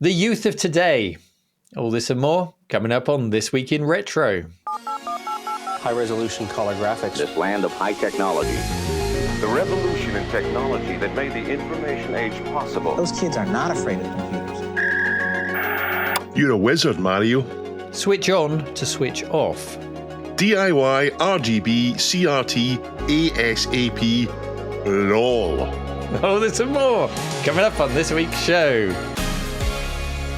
The youth of today. All this and more coming up on This Week in Retro. High-resolution color graphics. This land of high technology. The revolution in technology that made the information age possible. Those kids are not afraid of computers. You're a wizard, Mario. Switch on to switch off. DIY, RGB, CRT, ASAP, LOL. All this and more coming up on this week's show.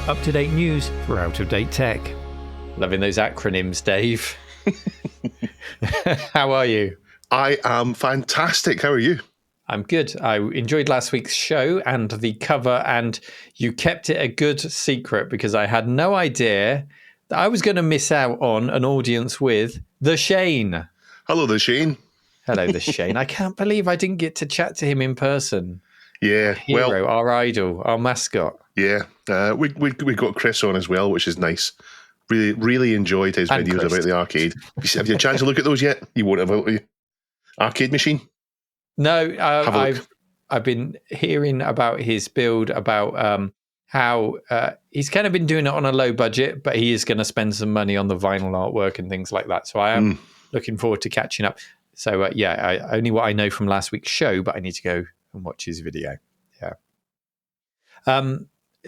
Up-to-date news for out-of-date tech. Loving those acronyms, Dave. How are you? I am fantastic. How are you? I'm good. I enjoyed last week's show and the cover, and you kept it a good secret because I had no idea that I was going to miss out on an audience with The Shane. Hello, The Shane. Hello, The Shane. I can't believe I didn't get to chat to him in person. Yeah, Hero, our idol, our mascot. Yeah, we got Chris on as well, which is nice. Really enjoyed his And videos Chris. about the arcade. Have you had a chance to look at those yet? You won't have, will you? Arcade machine? No, I've been hearing about his build, about how he's kind of been doing it on a low budget, but he is going to spend some money on the vinyl artwork and things like that. So I am looking forward to catching up. So only what I know from last week's show, but I need to go and watch his video. Yeah.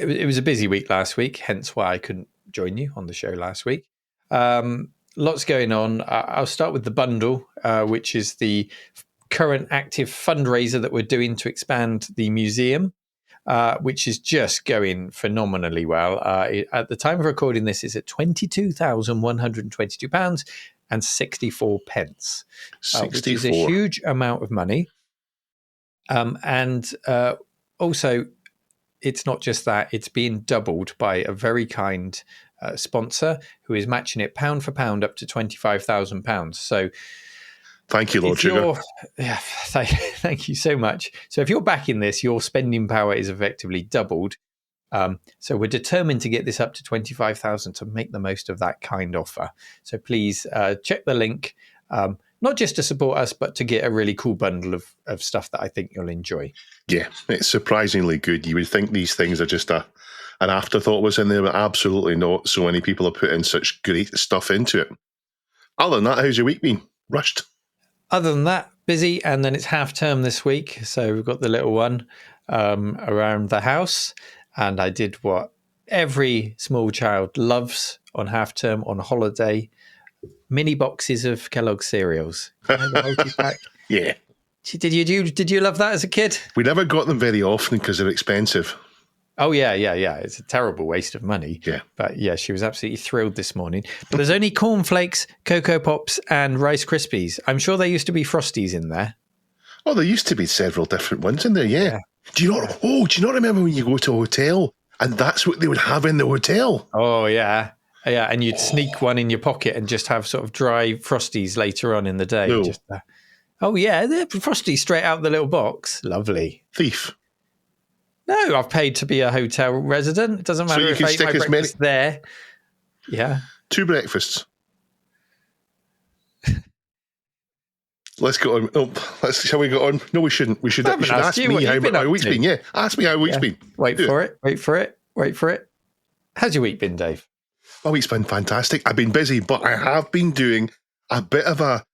It was a busy week last week, hence why I couldn't join you on the show last week. Lots going on. I'll start with the bundle, which is the current active fundraiser that we're doing to expand the museum, which is just going phenomenally well. At the time of recording this, it's at £22,122 and 64 pence, which is a huge amount of money. And also, it's not just that, it's being doubled by a very kind sponsor who is matching it pound for pound up to £25,000. So thank you, Lord Sugar. Yeah, thank you so much. So if you're backing this, your spending power is effectively doubled. So we're determined to get this up to 25,000 to make the most of that kind offer. So please check the link, not just to support us, but to get a really cool bundle of stuff that I think you'll enjoy. Yeah, it's surprisingly good. You would think these things are just an afterthought was in there, but absolutely not. So many people have put in such great stuff into it. Other than that, how's your week been? Rushed? Other than that, busy. And then it's half term this week. So we've got the little one around the house. And I did what every small child loves on half term, on holiday: mini boxes of Kellogg's cereals. The multi-pack. Yeah. Did you love that as a kid? We never got them very often because they're expensive. Oh, yeah. It's a terrible waste of money. Yeah. But yeah, she was absolutely thrilled this morning. But there's only cornflakes, Cocoa Pops, and Rice Krispies. I'm sure there used to be Frosties in there. Oh, there used to be several different ones in there, yeah. Do you not remember when you go to a hotel and that's what they would have in the hotel? Oh, yeah. Yeah, and you'd sneak one in your pocket and just have sort of dry Frosties later on in the day. No. They're Frosties straight out the little box. Lovely. Thief. No, I've paid to be a hotel resident. It doesn't matter if I eat my breakfast there. Yeah. 2 breakfasts. Let's go on. Shall we go on? No, we shouldn't. We should ask me how my week's been. Yeah, ask me how week's been. Wait for it. How's your week been, Dave? My week's been fantastic. I've been busy, but I have been doing a bit of a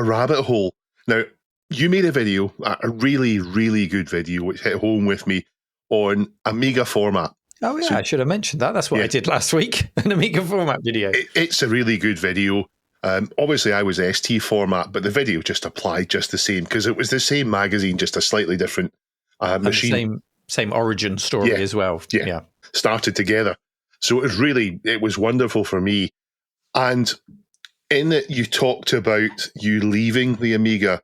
rabbit hole. Now, you made a video, a really, really good video, which hit home with me on Amiga format. Oh, yeah, I should have mentioned that. That's what I did last week, an Amiga format video. It's a really good video. Obviously, I was ST format, but the video just applied just the same because it was the same magazine, just a slightly different machine. Same origin story as well. Yeah. Started together. So it was wonderful for me. And in it, you talked about you leaving the Amiga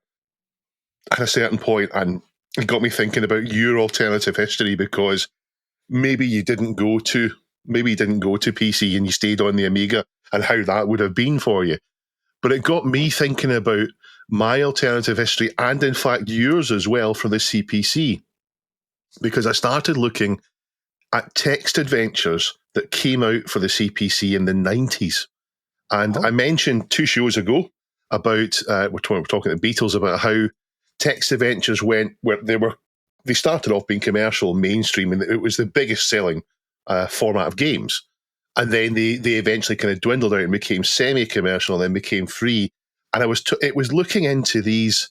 at a certain point, and it got me thinking about your alternative history, because maybe you didn't go to PC and you stayed on the Amiga, and how that would have been for you. But it got me thinking about my alternative history, and in fact yours as well, for the CPC, because I started looking at text adventures that came out for the CPC in the 90s. And I mentioned 2 shows ago about, we're talking to Beatles, about how text adventures went, where they started off being commercial, mainstream, and it was the biggest selling format of games. And then they eventually kind of dwindled out and became semi-commercial, and then became free. And it was looking into these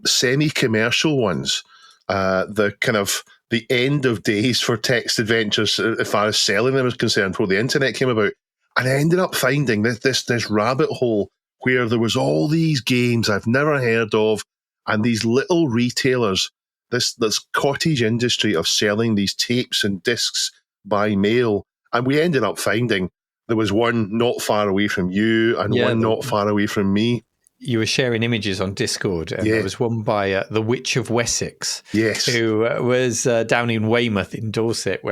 semi-commercial ones, the kind of the end of days for text adventures as far as selling them is concerned before the internet came about. And I ended up finding this rabbit hole where there was all these games I've never heard of, and these little retailers, this cottage industry of selling these tapes and discs by mail. And we ended up finding there was one not far away from you and one not far away from me. You were sharing images on Discord, and there was one by the Witch of Wessex, who was down in Weymouth in Dorset,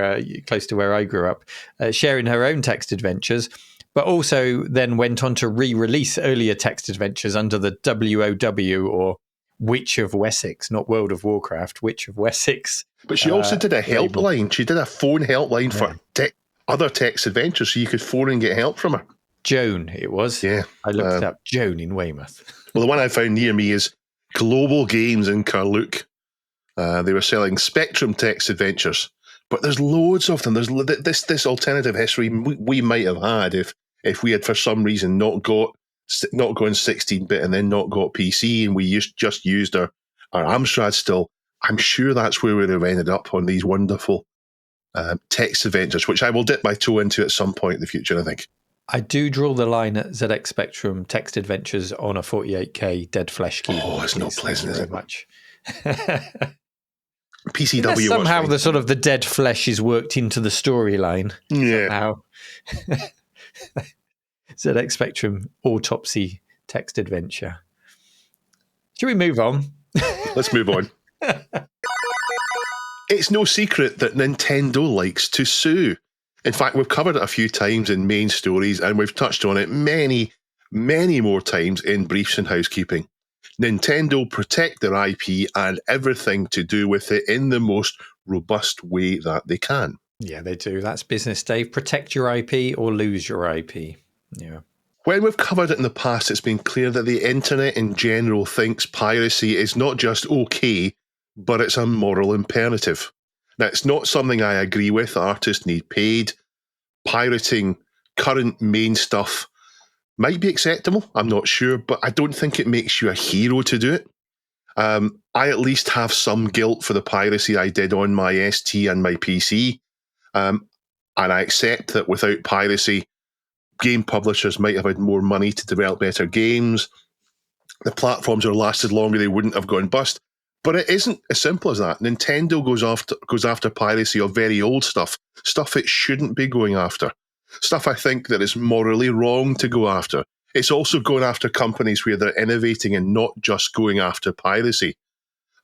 close to where I grew up, sharing her own text adventures, but also then went on to re-release earlier text adventures under the WOW, or Witch of Wessex, not World of Warcraft, Witch of Wessex. But she also did a helpline. She did a phone helpline for other text adventures, so you could phone and get help from her. Joan, it was. Yeah. I looked it up. Joan in Weymouth. Well, the one I found near me is Global Games in Carluke. They were selling Spectrum text adventures, but there's loads of them. There's this alternative history we might have had if we had for some reason not gone 16-bit and then not got PC, and we just used our Amstrad still. I'm sure that's where we would have ended up on these wonderful text adventures, which I will dip my toe into at some point in the future, I think. I do draw the line at ZX Spectrum text adventures on a 48K dead flesh keyboard. Oh, it's not pleasant, is it? Much. PCW somehow the sort of the dead flesh is worked into the storyline. Yeah. ZX Spectrum autopsy text adventure. Should we move on? Let's move on. It's no secret that Nintendo likes to sue. In fact, we've covered it a few times in main stories, and we've touched on it many, many more times in briefs and housekeeping. Nintendo protect their IP and everything to do with it in the most robust way that they can. Yeah, they do. That's business, Dave. Protect your IP or lose your IP. Yeah. When we've covered it in the past, it's been clear that the internet in general thinks piracy is not just okay, but it's a moral imperative. Now, it's not something I agree with. Artists need paid. Pirating current main stuff might be acceptable. I'm not sure, but I don't think it makes you a hero to do it. I at least have some guilt for the piracy I did on my ST and my PC. And I accept that without piracy, game publishers might have had more money to develop better games. The platforms are lasted longer, they wouldn't have gone bust. But it isn't as simple as that. Nintendo goes after piracy of very old stuff it shouldn't be going after, stuff I think that is morally wrong to go after. It's also going after companies where they're innovating and not just going after piracy.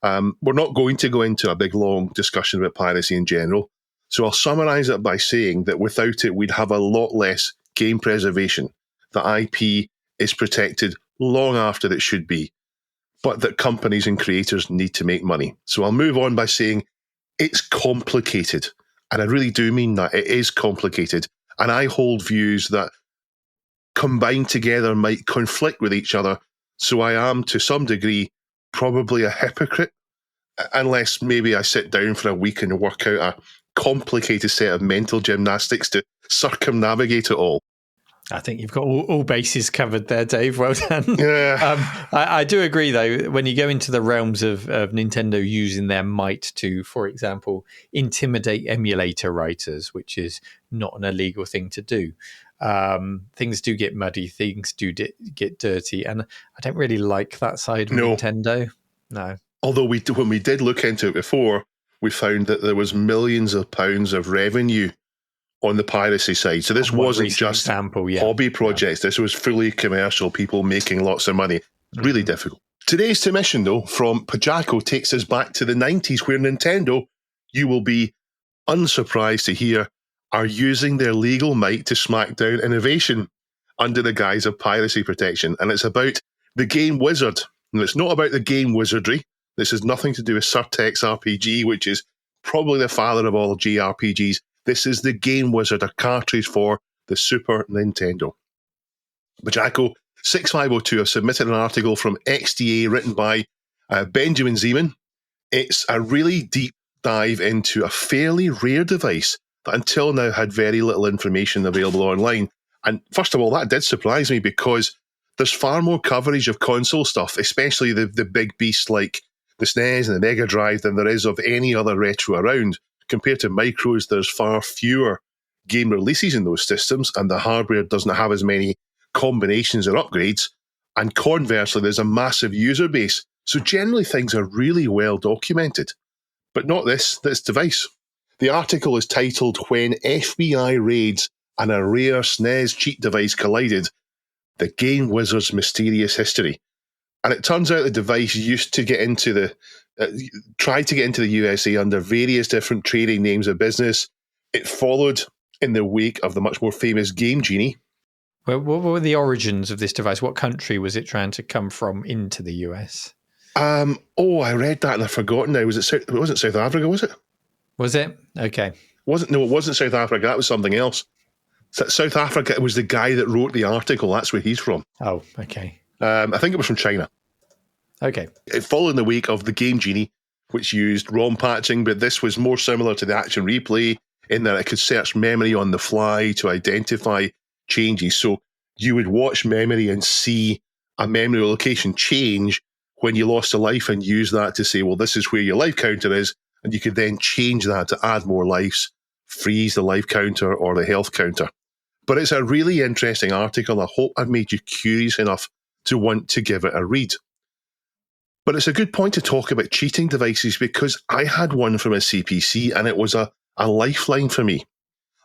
We're not going to go into a big, long discussion about piracy in general, so I'll summarise it by saying that without it, we'd have a lot less game preservation. The IP is protected long after it should be, but that companies and creators need to make money. So I'll move on by saying it's complicated. And I really do mean that. It is complicated. And I hold views that combined together might conflict with each other. So I am, to some degree, probably a hypocrite, unless maybe I sit down for a week and work out a complicated set of mental gymnastics to circumnavigate it all. I think you've got all bases covered there, Dave. Well done. Yeah. I do agree, though, when you go into the realms of Nintendo using their might to, for example, intimidate emulator writers, which is not an illegal thing to do. Things do get muddy, things do get dirty, and I don't really like that side of Nintendo. No. Although when we did look into it before, we found that there was millions of pounds of revenue on the piracy side. So this wasn't just hobby projects. This was fully commercial, people making lots of money. Really difficult. Today's submission, though, from Pajako takes us back to the 90s, where Nintendo, you will be unsurprised to hear, are using their legal might to smack down innovation under the guise of piracy protection. And it's about the game Wizard. And it's not about the game wizardry. This has nothing to do with Surtex RPG, which is probably the father of all JRPGs. This is the Game Wizard, a cartridge for the Super Nintendo. Bajako 6502 have submitted an article from XDA written by Benjamin Zeman. It's a really deep dive into a fairly rare device that until now had very little information available online. And first of all, that did surprise me because there's far more coverage of console stuff, especially the big beasts like the SNES and the Mega Drive than there is of any other retro around. Compared to micros, there's far fewer game releases in those systems, and the hardware doesn't have as many combinations or upgrades. And conversely, there's a massive user base. So generally things are really well documented. But not this device. The article is titled "When FBI Raids and a Rare SNES Cheat Device Collided, the Game Wizard's Mysterious History." And it turns out the device used to get into tried to get into the USA under various different trading names of business. It followed in the wake of the much more famous Game Genie. Well, what were the origins of this device? What country was it trying to come from into the US? I read that and I've forgotten now. It wasn't South Africa, was it? Was it? Okay. No, it wasn't South Africa. That was something else. South Africa, it was the guy that wrote the article. That's where he's from. Oh, okay. I think it was from China. Okay. It followed in the wake of the Game Genie, which used ROM patching, but this was more similar to the Action Replay in that it could search memory on the fly to identify changes. So you would watch memory and see a memory location change when you lost a life and use that to say, well, this is where your life counter is. And you could then change that to add more lives, freeze the life counter or the health counter. But it's a really interesting article. I hope I've made you curious enough to want to give it a read. But it's a good point to talk about cheating devices because I had one from a CPC and it was a lifeline for me.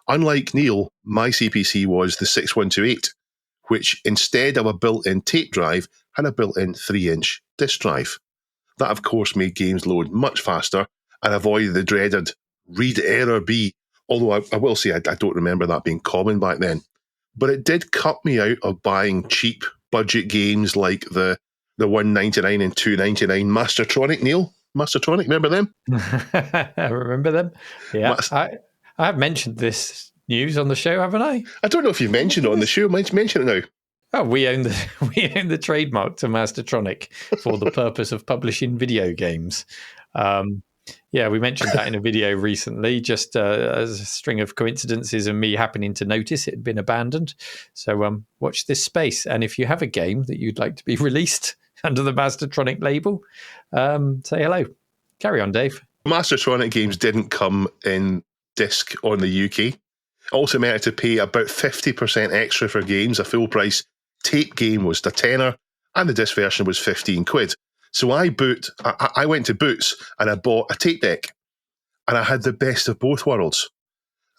Unlike Neil, my CPC was the 6128, which instead of a built-in tape drive, had a built-in 3-inch disk drive. That, of course, made games load much faster and avoided the dreaded read error B, although I will say I don't remember that being common back then. But it did cut me out of buying cheap budget games like the $199 and $299 Mastertronic, Neil. Mastertronic, remember them? I remember them. Yeah. I have mentioned this news on the show, haven't I? I don't know if you've mentioned it on the show. Mention it now. Oh, we own the trademark to Mastertronic for the purpose of publishing video games. Yeah, we mentioned that in a video recently, just as a string of coincidences and me happening to notice it had been abandoned. So watch this space. And if you have a game that you'd like to be released under the Mastertronic label, say hello. Carry on, Dave. Mastertronic games didn't come in disc on the UK. Also meant I had to pay about 50% extra for games. A full price tape game was the tenner and the disc version was 15 quid. So I went to Boots and I bought a tape deck and I had the best of both worlds.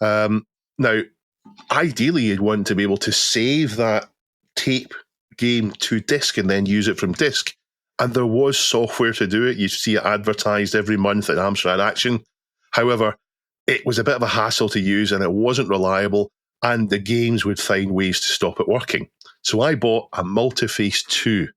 Now, ideally, you'd want to be able to save that tape game to disc and then use it from disc. And there was software to do it. You see it advertised every month at Amstrad Action. However, it was a bit of a hassle to use and it wasn't reliable and the games would find ways to stop it working. So I bought a Multiface 2,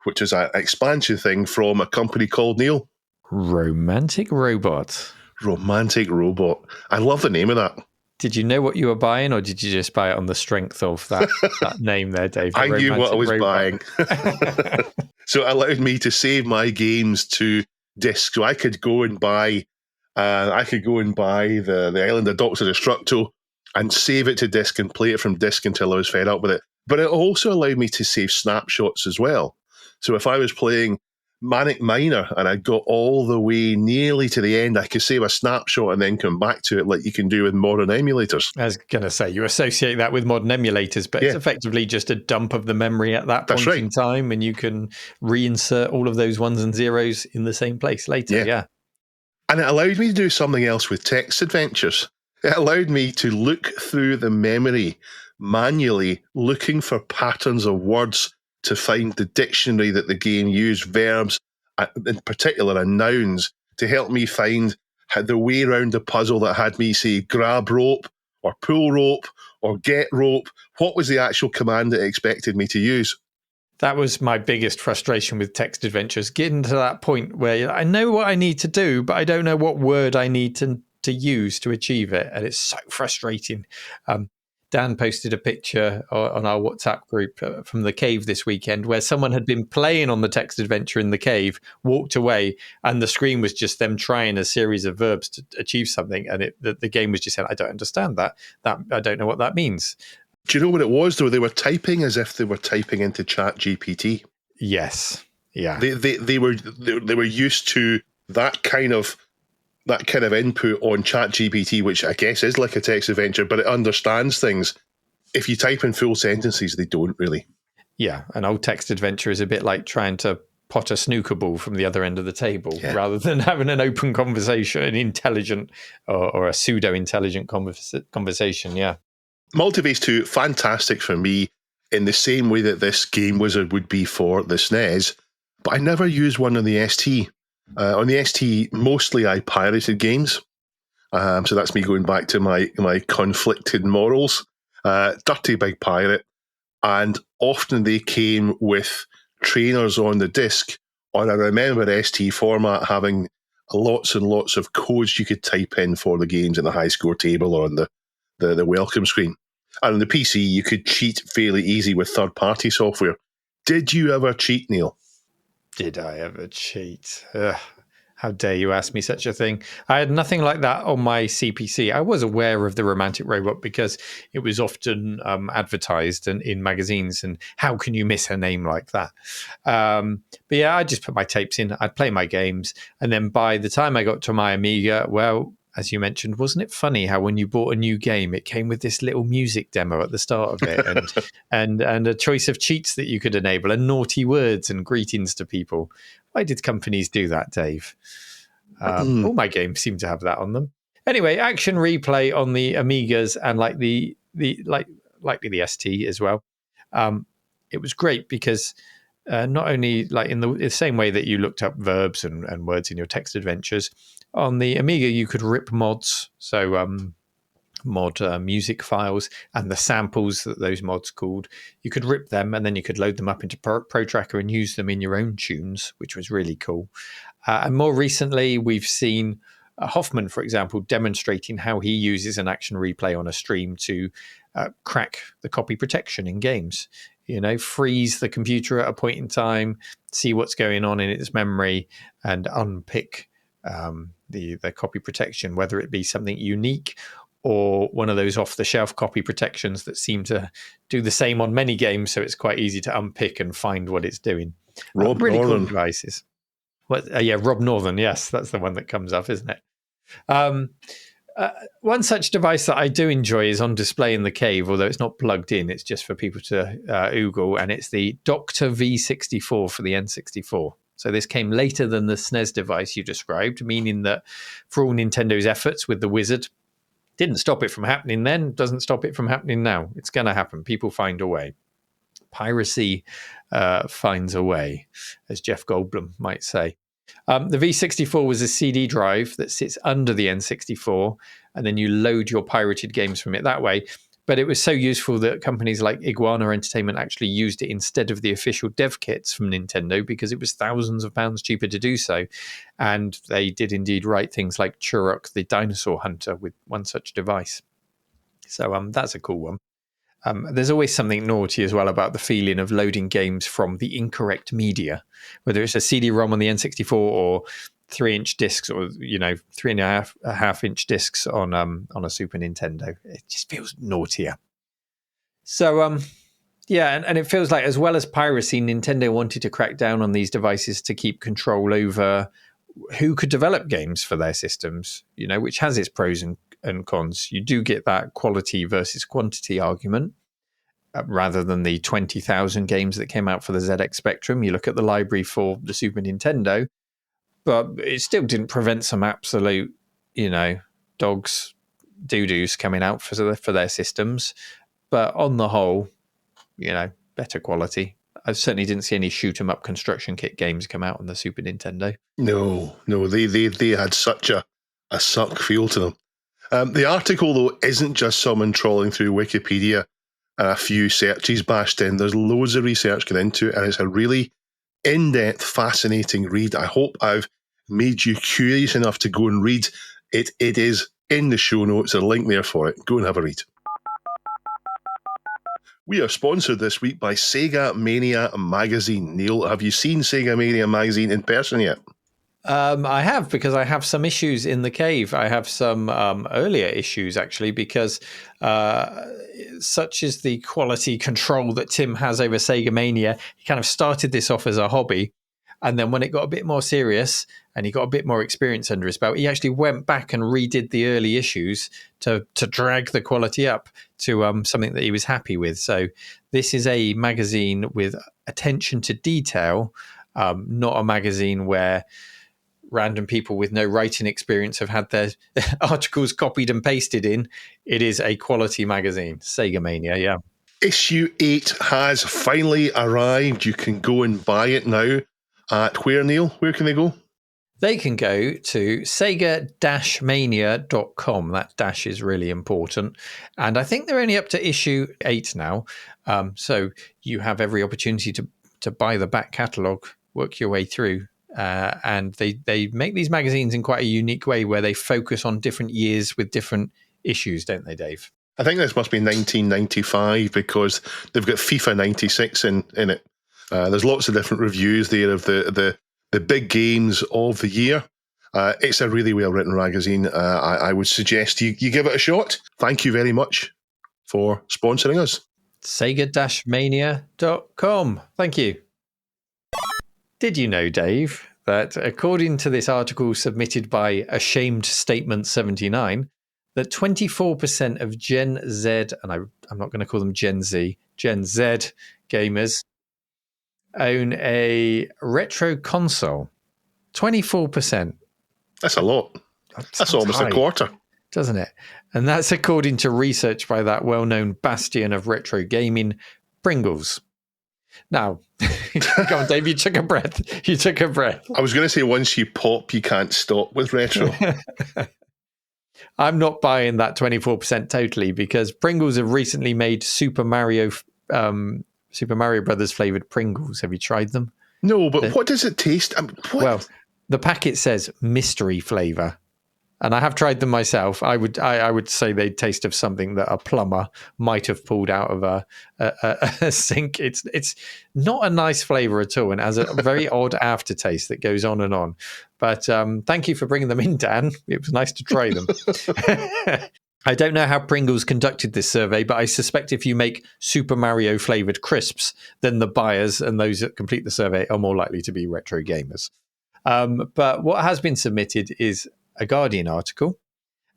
which is an expansion thing from a company called, Neil? Romantic Robot. Romantic Robot. I love the name of that. Did you know what you were buying or did you just buy it on the strength of that name there, Dave? I knew what I was buying. So it allowed me to save my games to disc. So I could go and buy the Island of Dr. Destructo and save it to disc and play it from disc until I was fed up with it. But it also allowed me to save snapshots as well. So if I was playing Manic Miner and I got all the way nearly to the end, I could save a snapshot and then come back to it like you can do with modern emulators. I was going to say, you associate that with modern emulators, but It's effectively just a dump of the memory at that point in time, and you can reinsert all of those ones and zeros in the same place later. Yeah. And it allowed me to do something else with text adventures. It allowed me to look through the memory manually, looking for patterns of words to find the dictionary that the game used, verbs, in particular, and nouns, to help me find the way around the puzzle that had me say grab rope or pull rope or get rope. What was the actual command it expected me to use? That was my biggest frustration with text adventures, getting to that point where I know what I need to do, but I don't know what word I need to use to achieve it. And it's so frustrating. Dan posted a picture on our WhatsApp group from the cave this weekend where someone had been playing on the text adventure in the cave, walked away, and the screen was just them trying a series of verbs to achieve something. And the game was just saying, I don't understand that. I don't know what that means. Do you know what it was, though? They were typing as if they were typing into Chat GPT. Yes. Yeah. They were used to that kind of input on Chat GPT, which I guess is like a text adventure, but it understands things. If you type in full sentences, they don't really. Yeah, an old text adventure is a bit like trying to pot a snooker ball from the other end of the table rather than having an open conversation, an intelligent or a pseudo-intelligent conversation, yeah. Multiface 2, fantastic for me in the same way that this game wizard would be for the SNES, but I never used one on the ST. On the ST, mostly I pirated games. So that's me going back to my conflicted morals. Dirty big pirate. And often they came with trainers on the disc, or I remember ST format having lots and lots of codes you could type in for the games in the high score table or on the welcome screen. And on the PC, you could cheat fairly easy with third-party software. Did you ever cheat, Neil? Did I ever cheat? How dare you ask me such a thing? I had nothing like that on my CPC. I was aware of the Romantic Robot because it was often advertised in magazines, and how can you miss a name like that? But yeah, I just put my tapes in, I'd play my games, and then by the time I got to my Amiga, well, as you mentioned, wasn't it funny how when you bought a new game, it came with this little music demo at the start of it and a choice of cheats that you could enable and naughty words and greetings to people. Why did companies do that, Dave? All my games seem to have that on them. Anyway, action replay on the Amigas and likely the ST as well. It was great because not only like in the same way that you looked up verbs and words in your text adventures, on the Amiga you could rip mods, so mod music files and the samples that those mods called. You could rip them and then you could load them up into Pro Tracker and use them in your own tunes, which was really cool. And more recently, we've seen Hoffman, for example, demonstrating how he uses an action replay on a stream to crack the copy protection in games. You know, freeze the computer at a point in time, see what's going on in its memory, and unpick the copy protection, whether it be something unique or one of those off-the-shelf copy protections that seem to do the same on many games, so it's quite easy to unpick and find what it's doing. Rob really Northern. cool devices. Yeah, Rob Northern. Yes, that's the one that comes up, isn't it? One such device that I do enjoy is on display in the cave, although it's not plugged in. It's just for people to Google, and it's the Dr. V64 for the N64. So this came later than the SNES device you described, meaning that for all Nintendo's efforts with the Wizard, didn't stop it from happening then, doesn't stop it from happening now. It's going to happen. People find a way. Piracy finds a way, as Jeff Goldblum might say. The V64 was a CD drive that sits under the N64, and then you load your pirated games from it that way. But it was so useful that companies like Iguana Entertainment actually used it instead of the official dev kits from Nintendo because it was thousands of pounds cheaper to do so. And they did indeed write things like Churok the Dinosaur Hunter with one such device. So that's a cool one. There's always something naughty as well about the feeling of loading games from the incorrect media, whether it's a CD-ROM on the N64 or 3-inch discs, or 3.5-inch discs on a Super Nintendo. It just feels naughtier. So yeah, and it feels like, as well as piracy, Nintendo wanted to crack down on these devices to keep control over who could develop games for their systems, which has its pros and cons. You do get that quality versus quantity argument. Rather than the 20,000 games that came out for the ZX Spectrum, you look at the library for the Super Nintendo, but it still didn't prevent some absolute, dogs, doo-doos coming out for their systems. But on the whole, better quality. I certainly didn't see any shoot-'em-up construction kit games come out on the Super Nintendo. No, they had such a suck feel to them. The article, though, isn't just someone trawling through Wikipedia and a few searches bashed in. There's loads of research going into it, and it's a really in-depth, fascinating read. I hope I've made you curious enough to go and read it. It is in the show notes, a link there for it. Go and have a read. We are sponsored this week by Sega Mania Magazine. Neil, have you seen Sega Mania Magazine in person yet? I have, because I have some issues in the cave. I have some earlier issues, actually, because such is the quality control that Tim has over Sega Mania. He kind of started this off as a hobby. And then when it got a bit more serious and he got a bit more experience under his belt, he actually went back and redid the early issues to drag the quality up to something that he was happy with. So this is a magazine with attention to detail, not a magazine where random people with no writing experience have had their articles copied and pasted in. It is a quality magazine. Sega Mania, yeah. Issue 8 has finally arrived. You can go and buy it now. At where, Neil? Where can they go? They can go to sega-mania.com. That dash is really important. And I think they're only up to issue 8 now. So you have every opportunity to buy the back catalogue, work your way through. And they make these magazines in quite a unique way where they focus on different years with different issues, don't they, Dave? I think this must be 1995 because they've got FIFA 96 in it. There's lots of different reviews there of the big games of the year. It's a really well-written magazine. I would suggest you give it a shot. Thank you very much for sponsoring us. Sega-mania.com. Thank you. Did you know, Dave, that according to this article submitted by Ashamed Statement 79, that 24% of Gen Z, and I'm not going to call them Gen Z, Gen Z gamers own a retro console. 24%. That's a lot. That's almost high, a quarter. doesn't it? And that's according to research by that well-known bastion of retro gaming, Pringles. Now, go on, Dave, you took a breath. I was going to say, once you pop, you can't stop with retro. I'm not buying that 24% totally, because Pringles have recently made Super Mario Brothers flavored Pringles. Have you tried them? No, but what does it taste? Well, the packet says mystery flavor, and I have tried them myself. I would say they taste of something that a plumber might have pulled out of a sink. It's not a nice flavor at all, and has a very odd aftertaste that goes on and on. But thank you for bringing them in, Dan. It was nice to try them. I don't know how Pringles conducted this survey, but I suspect if you make Super Mario flavored crisps, then the buyers and those that complete the survey are more likely to be retro gamers. But what has been submitted is a Guardian article.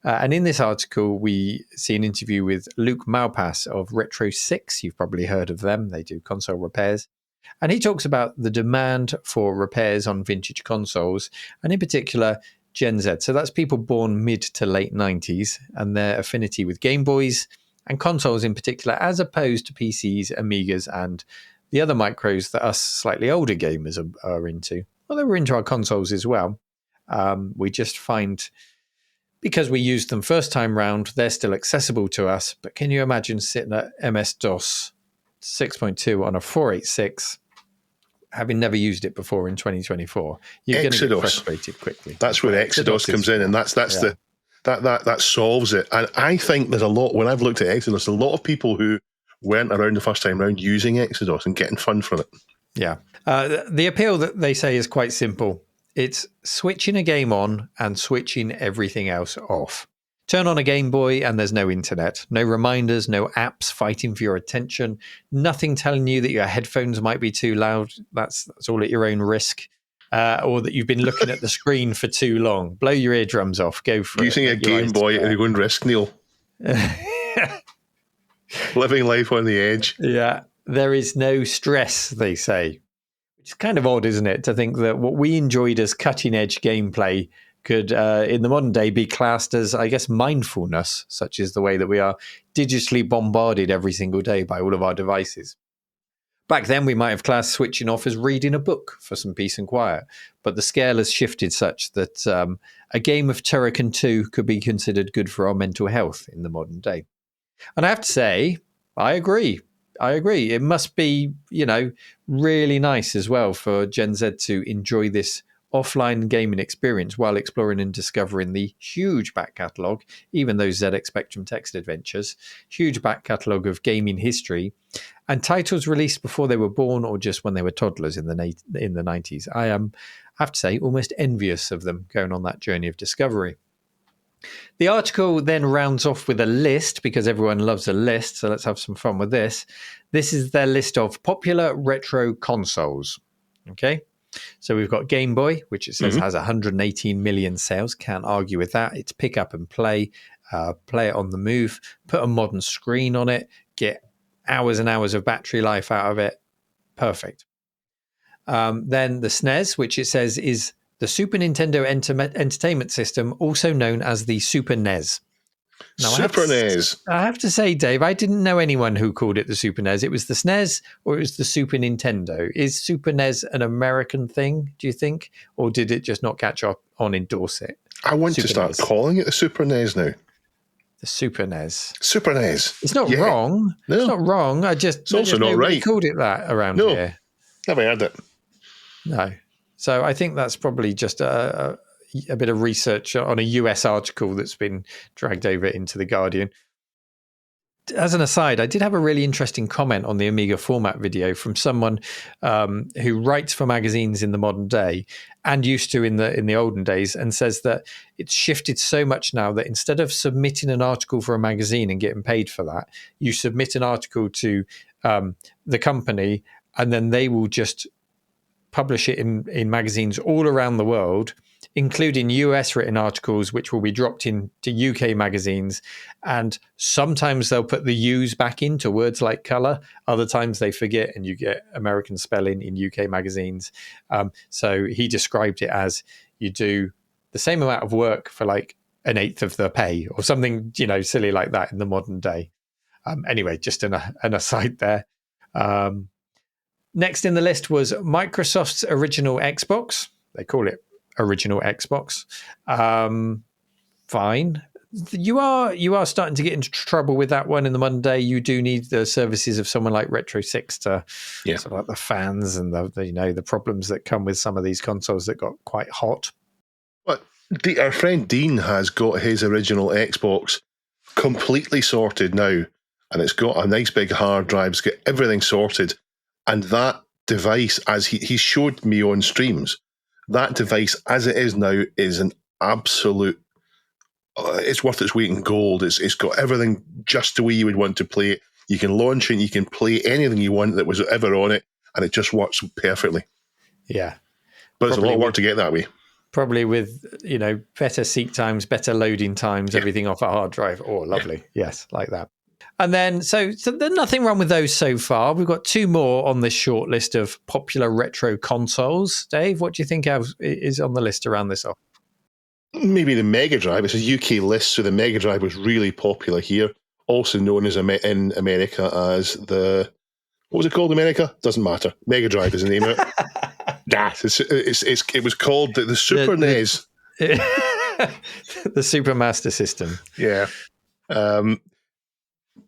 And in this article, we see an interview with Luke Malpass of Retro 6. You've probably heard of them. They do console repairs. And he talks about the demand for repairs on vintage consoles, and in particular, Gen Z. So that's people born mid to late 90s and their affinity with Game Boys and consoles in particular, as opposed to PCs, Amigas, and the other micros that us slightly older gamers are into. Well, they were into our consoles as well. We just find, because we used them first time round, they're still accessible to us. But can you imagine sitting at MS-DOS 6.2 on a 486, having never used it before in 2024? You're going to get frustrated quickly. That's where Exodus comes in, and that solves it. And I think there's a lot, when I've looked at Exodus, a lot of people who weren't around the first time round using Exodus and getting fun from it. Yeah. The appeal that they say is quite simple. It's switching a game on and switching everything else off. Turn on a Game Boy and there's no internet, no reminders, no apps fighting for your attention, nothing telling you that your headphones might be too loud. That's all at your own risk. Or that you've been looking at the screen for too long. Blow your eardrums off. Go for Using a Game Boy at your own risk, Neil. Living life on the edge. Yeah. There is no stress, they say. Which is kind of odd, isn't it? To think that what we enjoyed as cutting edge gameplay could, in the modern day, be classed as, I guess, mindfulness, such as the way that we are digitally bombarded every single day by all of our devices. Back then, we might have classed switching off as reading a book for some peace and quiet, but the scale has shifted such that a game of Turrican 2 could be considered good for our mental health in the modern day. And I have to say, I agree. It must be, really nice as well for Gen Z to enjoy this offline gaming experience while exploring and discovering the huge back catalogue, even those ZX Spectrum text adventures, huge back catalogue of gaming history, and titles released before they were born or just when they were toddlers in the 90s. I am, I have to say, almost envious of them going on that journey of discovery. The article then rounds off with a list, because everyone loves a list, so let's have some fun with this. This is their list of popular retro consoles. Okay, so we've got Game Boy, which it says has 118 million sales. Can't argue with that. It's pick up and play, play it on the move, put a modern screen on it, get hours and hours of battery life out of it. Perfect. Then the SNES, which it says is the Super Nintendo Entertainment System, also known as the Super NES. Now, NES. I have to say, Dave, I didn't know anyone who called it the Super NES. It was the SNES or it was the Super Nintendo. Is Super NES an American thing, do you think? Or did it just not catch on in Dorset? I want to start calling it the Super NES now. The Super NES. Super NES. It's not wrong. No. It's not wrong. It's also not right. Called it that around here. Never heard it. No. So I think that's probably just a bit of research on a US article that's been dragged over into The Guardian. As an aside, I did have a really interesting comment on the Amiga format video from someone who writes for magazines in the modern day and used to in the olden days, and says that it's shifted so much now that instead of submitting an article for a magazine and getting paid for that, you submit an article to the company and then they will just publish it in magazines all around the world, including US written articles, which will be dropped into UK magazines. And sometimes they'll put the U's back into words like colour. Other times they forget and you get American spelling in UK magazines. So he described it as you do the same amount of work for like an eighth of the pay or something, silly like that in the modern day. Anyway, just an aside there. Next in the list was Microsoft's original Xbox. They call it original Xbox. Fine. You are starting to get into trouble with that one in the modern day. You do need the services of someone like Retro 6 to sort of like the fans and the problems that come with some of these consoles that got quite hot. But our friend Dean has got his original Xbox completely sorted now, and it's got a nice big hard drive. It's got everything sorted. And that device, as he showed me on streams, that device as it is now is an absolute, it's worth its weight in gold. It's got everything just the way you would want to play it. You can launch it, you can play anything you want that was ever on it, and it just works perfectly. Yeah. But it's a lot of work to get that way. Probably with, better seek times, better loading times, everything off a hard drive. Oh, lovely. Yeah. Yes, like that. And then, so there's nothing wrong with those so far. We've got two more on this short list of popular retro consoles. Dave, what do you think is on the list around this off? Maybe the Mega Drive. It's a UK list, so the Mega Drive was really popular here. Also known as in America as the, what was it called in America? Doesn't matter. Mega Drive is the name of it. It was called the Super NES. The Super Master System. Yeah.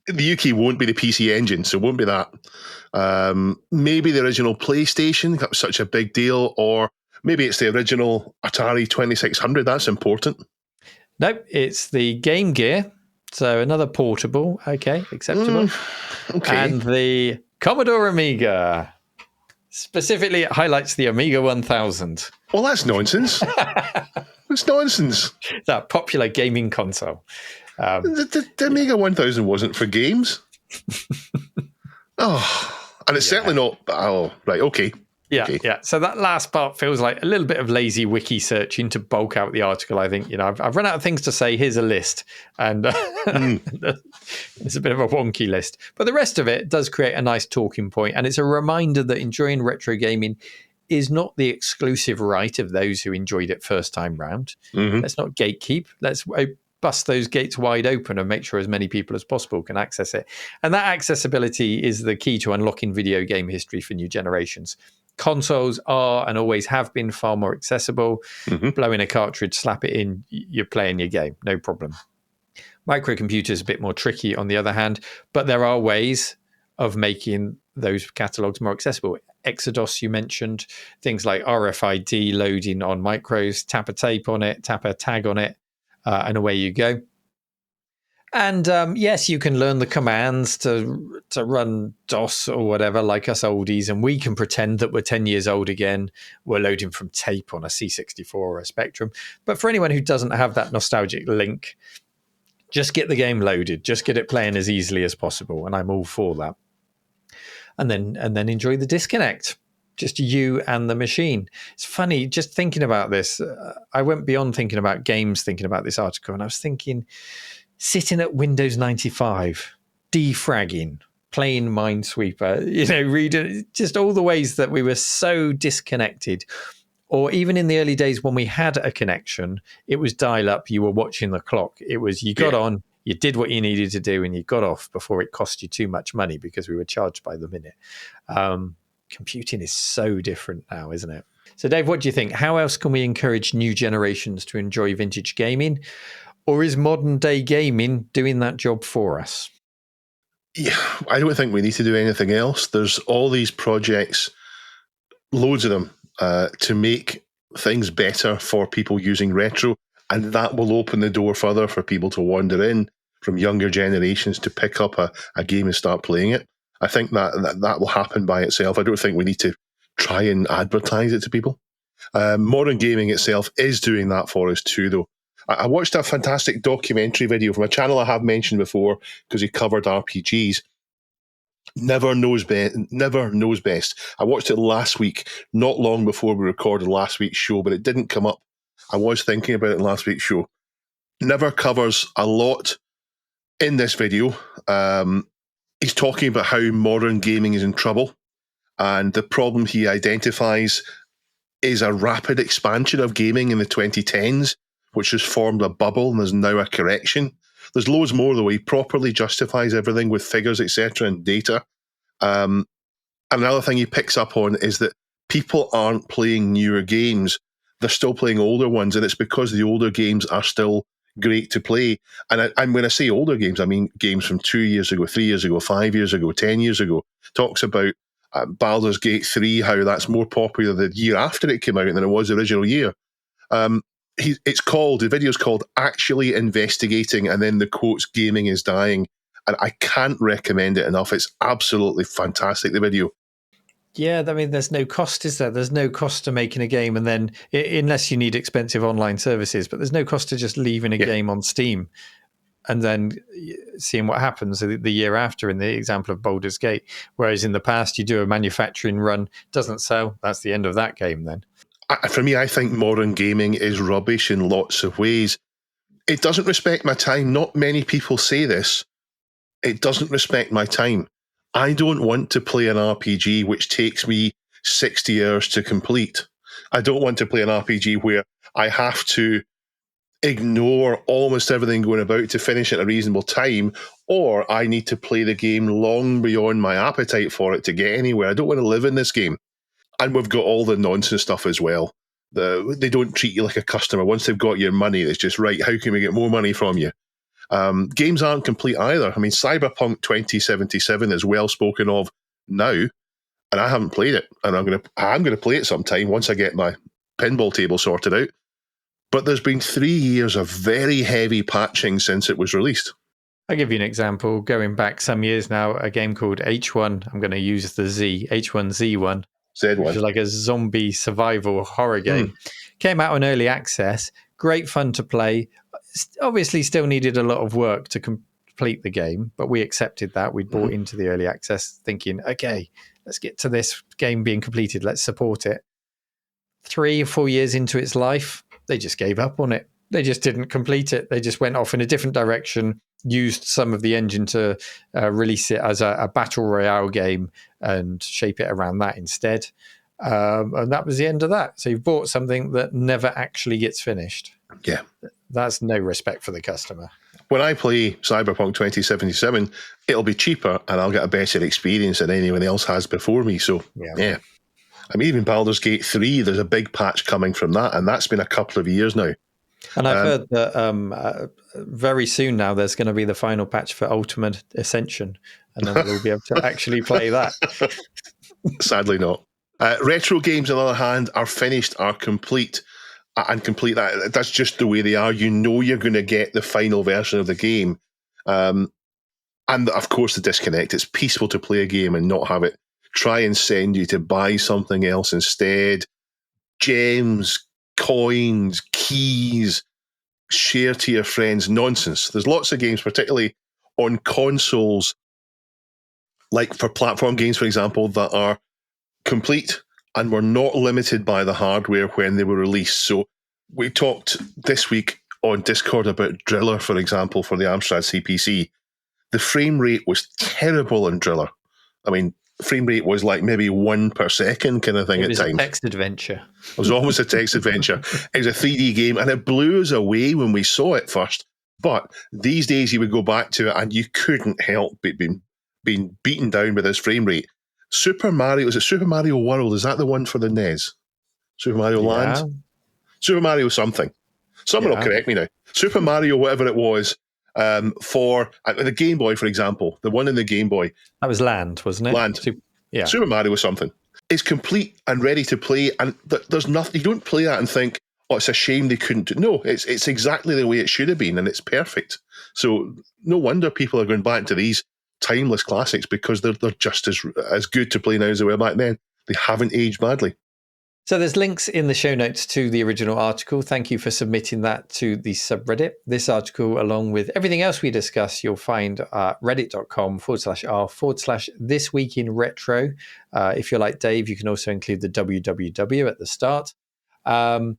The UK won't be the PC Engine, so it won't be that. Maybe the original PlayStation, that was such a big deal, or maybe it's the original Atari 2600. That's important. Nope, it's the Game Gear, so another portable. Okay, acceptable. Okay. And the Commodore Amiga. Specifically, it highlights the Amiga 1000. Well, that's nonsense. It's nonsense. That popular gaming console. The Amiga 1000 wasn't for games. And it's certainly not. Oh, right, okay. Yeah, okay. Yeah. So that last part feels like a little bit of lazy wiki searching to bulk out the article. I think, I've run out of things to say. Here's a list. And it's a bit of a wonky list. But the rest of it does create a nice talking point. And it's a reminder that enjoying retro gaming is not the exclusive right of those who enjoyed it first time round. Mm-hmm. Let's not gatekeep. Let's bust those gates wide open and make sure as many people as possible can access it. And that accessibility is the key to unlocking video game history for new generations. Consoles are and always have been far more accessible. Mm-hmm. Blow in a cartridge, slap it in, you're playing your game, no problem. Microcomputers a bit more tricky on the other hand, but there are ways of making those catalogs more accessible. Exodus you mentioned, things like RFID loading on micros, tap a tape on it, tap a tag on it, and away you go. And yes, you can learn the commands to run DOS or whatever, like us oldies, and we can pretend that we're 10 years old again. We're loading from tape on a C64 or a Spectrum. But for anyone who doesn't have that nostalgic link, just get the game loaded. Just get it playing as easily as possible, and I'm all for that. And then enjoy the disconnect. Just you and the machine. It's funny, just thinking about this. I went beyond thinking about games, thinking about this article, and I was thinking, sitting at Windows 95, defragging, playing Minesweeper, reading, just all the ways that we were so disconnected. Or even in the early days when we had a connection, it was dial up, you were watching the clock. It was, you got on, you did what you needed to do, and you got off before it cost you too much money because we were charged by the minute. Computing is so different now, isn't it? So Dave, what do you think? How else can we encourage new generations to enjoy vintage gaming? Or is modern day gaming doing that job for us? Yeah, I don't think we need to do anything else. There's all these projects, loads of them, to make things better for people using retro. And that will open the door further for people to wander in from younger generations to pick up a game and start playing it. I think that will happen by itself. I don't think we need to try and advertise it to people. Modern gaming itself is doing that for us too, though. I watched a fantastic documentary video from a channel I have mentioned before because he covered RPGs. Never Knows Best. I watched it last week, not long before we recorded last week's show, but it didn't come up. I was thinking about it in last week's show. Never covers a lot in this video. He's talking about how modern gaming is in trouble, and the problem he identifies is a rapid expansion of gaming in the 2010s, which has formed a bubble and there's now a correction. There's loads more, though. He properly justifies everything with figures, etc., and data. Another thing he picks up on is that people aren't playing newer games. They're still playing older ones, and it's because the older games are still great to play. And when I say older games, I mean games from 2 years ago, 3 years ago, 5 years ago, 10 years ago. Talks about Baldur's Gate 3, how that's more popular the year after it came out than it was the original year. The video's called Actually Investigating, and then the quotes, gaming is dying. And I can't recommend it enough. It's absolutely fantastic, the video. Yeah, I mean, there's no cost, is there? There's no cost to making a game, and then unless you need expensive online services, but there's no cost to just leaving a game on Steam and then seeing what happens the year after, in the example of Baldur's Gate. Whereas in the past, you do a manufacturing run, doesn't sell, that's the end of that game then. For me, I think modern gaming is rubbish in lots of ways. It doesn't respect my time. Not many people say this. It doesn't respect my time. I don't want to play an RPG which takes me 60 hours to complete. I don't want to play an RPG where I have to ignore almost everything going about to finish at a reasonable time, or I need to play the game long beyond my appetite for it to get anywhere. I don't want to live in this game. And we've got all the nonsense stuff as well. They don't treat you like a customer. Once they've got your money, it's just, right, how can we get more money from you? Games aren't complete either. I mean, Cyberpunk 2077 is well spoken of now, and I haven't played it. And I'm gonna play it sometime once I get my pinball table sorted out. But there's been 3 years of very heavy patching since it was released. I'll give you an example. Going back some years now, a game called H1, I'm going to use the Z, H1Z1, Z1. which is like a zombie survival horror game. Came out on early access, great fun to play. Obviously still needed a lot of work to complete the game, but we accepted that. We'd bought into the early access thinking, okay, let's get to this game being completed. Let's support it. 3 or 4 years into its life, they just gave up on it. They just didn't complete it. They just went off in a different direction, used some of the engine to release it as a battle royale game and shape it around that instead. And that was the end of that. So you've bought something that never actually gets finished. Yeah. That's no respect for the customer. When I play Cyberpunk 2077, it'll be cheaper and I'll get a better experience than anyone else has before me. So, yeah. I mean, even Baldur's Gate 3, there's a big patch coming from that, and that's been a couple of years now. And I've heard that very soon now there's going to be the final patch for Ultimate Ascension, and then we'll be able to actually play that. Sadly not. Retro games, on the other hand, are finished, are complete, and complete. That's just the way they are. You know you're going to get the final version of the game. And, of course, the disconnect. It's peaceful to play a game and not have it try and send you to buy something else instead. Gems, coins, keys, share to your friends, nonsense. There's lots of games, particularly on consoles, like for platform games, for example, that are complete and were not limited by the hardware when they were released. So we talked this week on Discord about Driller, for example, for the Amstrad CPC. The frame rate was terrible in Driller. I mean, frame rate was like maybe 1 per second kind of thing at times. It was a text adventure. It was almost a text adventure. It was a 3D game, and it blew us away when we saw it first. But these days you would go back to it and you couldn't help but being beaten down with this frame rate. Super Mario, is it Super Mario World? Is that the one for the NES? Super Mario Land? Super Mario something. Someone will correct me now. Super Mario, whatever it was, for the Game Boy, for example, the one in the Game Boy. That was Land, wasn't it? Land. Super Mario was something. It's complete and ready to play, and there's nothing. You don't play that and think, oh, it's a shame they couldn't do. No, it's exactly the way it should have been, and it's perfect. So no wonder people are going back to these timeless classics, because they're just as good to play now as they were back then. They haven't aged badly. So there's links in the show notes to the original article. Thank you for submitting that to the subreddit. This article, along with everything else we discuss, you'll find at reddit.com/r/thisweekinretro. If you're like Dave, you can also include the www at the start. And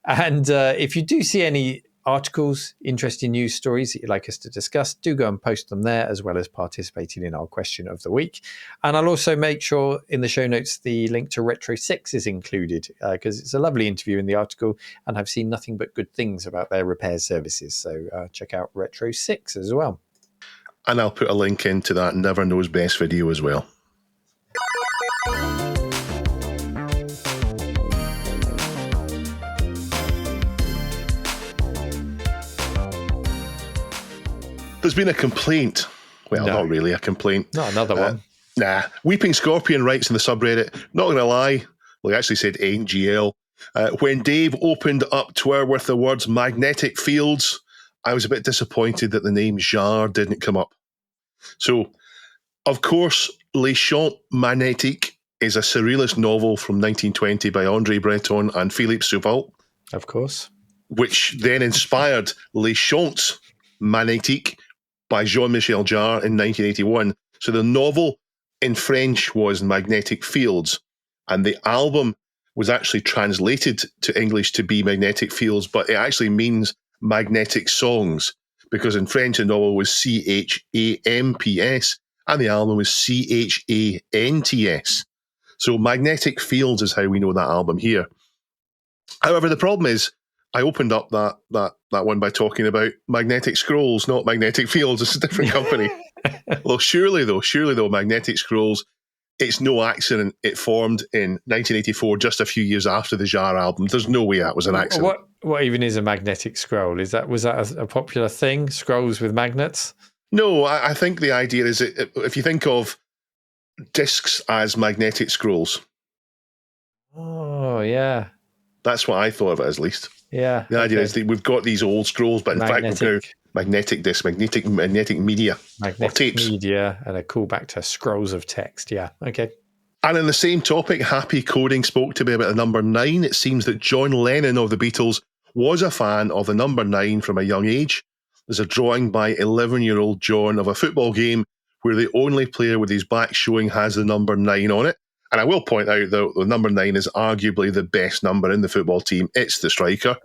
if you do see any articles, interesting news stories that you'd like us to discuss, do go and post them there, as well as participating in our question of the week. And I'll also make sure in the show notes the link to Retro 6 is included, because it's a lovely interview in the article, and I've seen nothing but good things about their repair services. So check out Retro 6 as well. And I'll put a link into that Never Knows Best video as well. There's been a complaint. Well, not really a complaint. Not another one. Nah. Weeping Scorpion writes in the subreddit, not going to lie, well, he actually said NGL. When Dave opened up Twitter with the words magnetic fields, I was a bit disappointed that the name Jar didn't come up. So, of course, Les Chants Magnétiques is a surrealist novel from 1920 by André Breton and Philippe Soupault. Of course. Which then inspired Les Chants Magnétiques by Jean-Michel Jarre in 1981. So the novel in French was Magnetic Fields, and the album was actually translated to English to be Magnetic Fields, but it actually means magnetic songs, because in French the novel was CHAMPS and the album was CHANTS. So Magnetic Fields is how we know that album here. However, the problem is, I opened up that one by talking about Magnetic Scrolls, not Magnetic Fields. It's a different company. Well, surely though, Magnetic Scrolls, it's no accident it formed in 1984, just a few years after the Jarre album. There's no way that was an accident. What even is a magnetic scroll? Was that a popular thing? Scrolls with magnets? No, I think the idea is if you think of discs as magnetic scrolls. Oh, yeah. That's what I thought of it as, least. Yeah. The idea is that we've got these old scrolls, but in fact we've now magnetic discs, magnetic media, or tapes. Media, and a callback to scrolls of text. Yeah, okay. And in the same topic, Happy Coding spoke to me about the number 9. It seems that John Lennon of the Beatles was a fan of the number 9 from a young age. There's a drawing by 11-year-old John of a football game where the only player with his back showing has the number 9 on it. And I will point out that the number 9 is arguably the best number in the football team. It's the striker.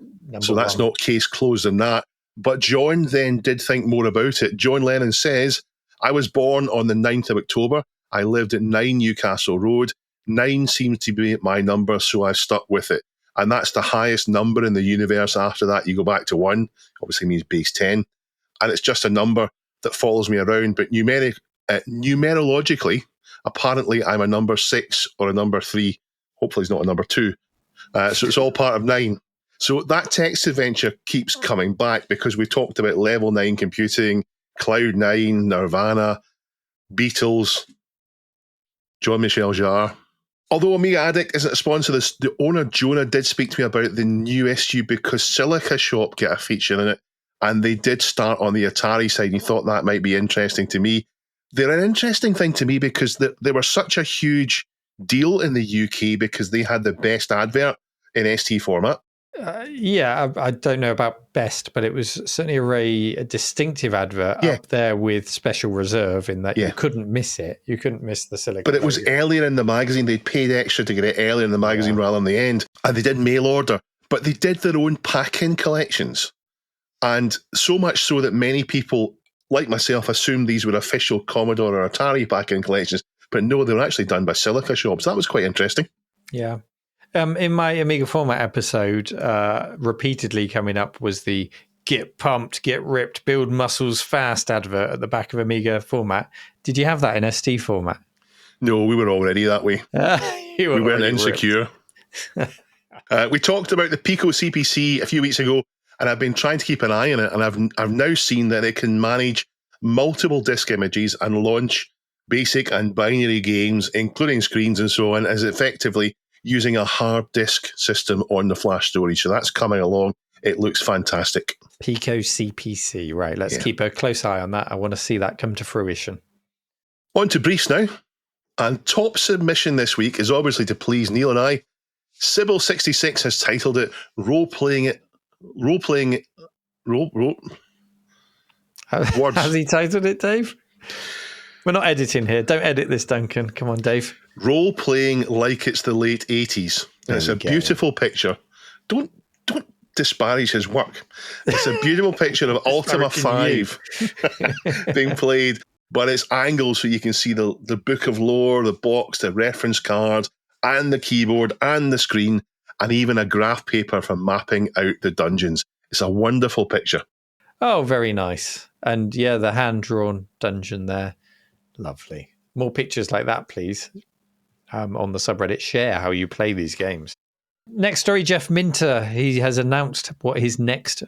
So that's not case closed in that. But John then did think more about it. John Lennon says, I was born on the 9th of October. I lived at 9 Newcastle Road. 9 seems to be my number, so I've stuck with it. And that's the highest number in the universe. After that, you go back to 1. Obviously means base 10. And it's just a number that follows me around. But numerologically, apparently I'm a number 6 or a number 3. Hopefully it's not a number 2. So it's all part of 9. So that text adventure keeps coming back because we talked about level 9 computing, Cloud 9, Nirvana, Beatles, Jean-Michel Jarre. Although Amiga Addict isn't a sponsor, the owner, Jonah, did speak to me about the new issue because Silica Shop get a feature in it, and they did start on the Atari side, and he thought that might be interesting to me. They're an interesting thing to me because they were such a huge deal in the UK because they had the best advert in ST format. I don't know about best, but it was certainly a very distinctive advert up there with Special Reserve in that you couldn't miss it. You couldn't miss the Silica. But it was earlier in the magazine. They'd paid extra to get it earlier in the magazine rather than the end. And they did mail order. But they did their own pack-in collections. And so much so that many people, like myself, assumed these were official Commodore or Atari pack-in collections. But no, they were actually done by Silica shops. That was quite interesting. Yeah. In my Amiga Format episode, repeatedly coming up was the get pumped, get ripped, build muscles fast advert at the back of Amiga Format. Did you have that in ST format? No, we were already that way. We weren't insecure. We talked about the Pico CPC a few weeks ago, and I've been trying to keep an eye on it, and I've now seen that it can manage multiple disk images and launch basic and binary games, including screens and so on, as effectively using a hard disk system on the flash storage. So that's coming along. It looks fantastic. Pico CPC, right. Let's keep a close eye on that. I want to see that come to fruition. On to briefs now. And top submission this week is obviously to please Neil and I. Sybil66 has titled it Words. Has he titled it, Dave? We're not editing here. Don't edit this, Duncan. Come on, Dave. Role-playing like it's the late 80s. And it's a beautiful picture. Don't disparage his work. It's a beautiful picture of Ultima 5 being played, but it's angled so you can see the book of lore, the box, the reference card, and the keyboard, and the screen, and even a graph paper for mapping out the dungeons. It's a wonderful picture. Oh, very nice. And yeah, the hand-drawn dungeon there. Lovely. More pictures like that, please. On the subreddit, share how you play these games. Next story, Jeff Minter. He has announced what his next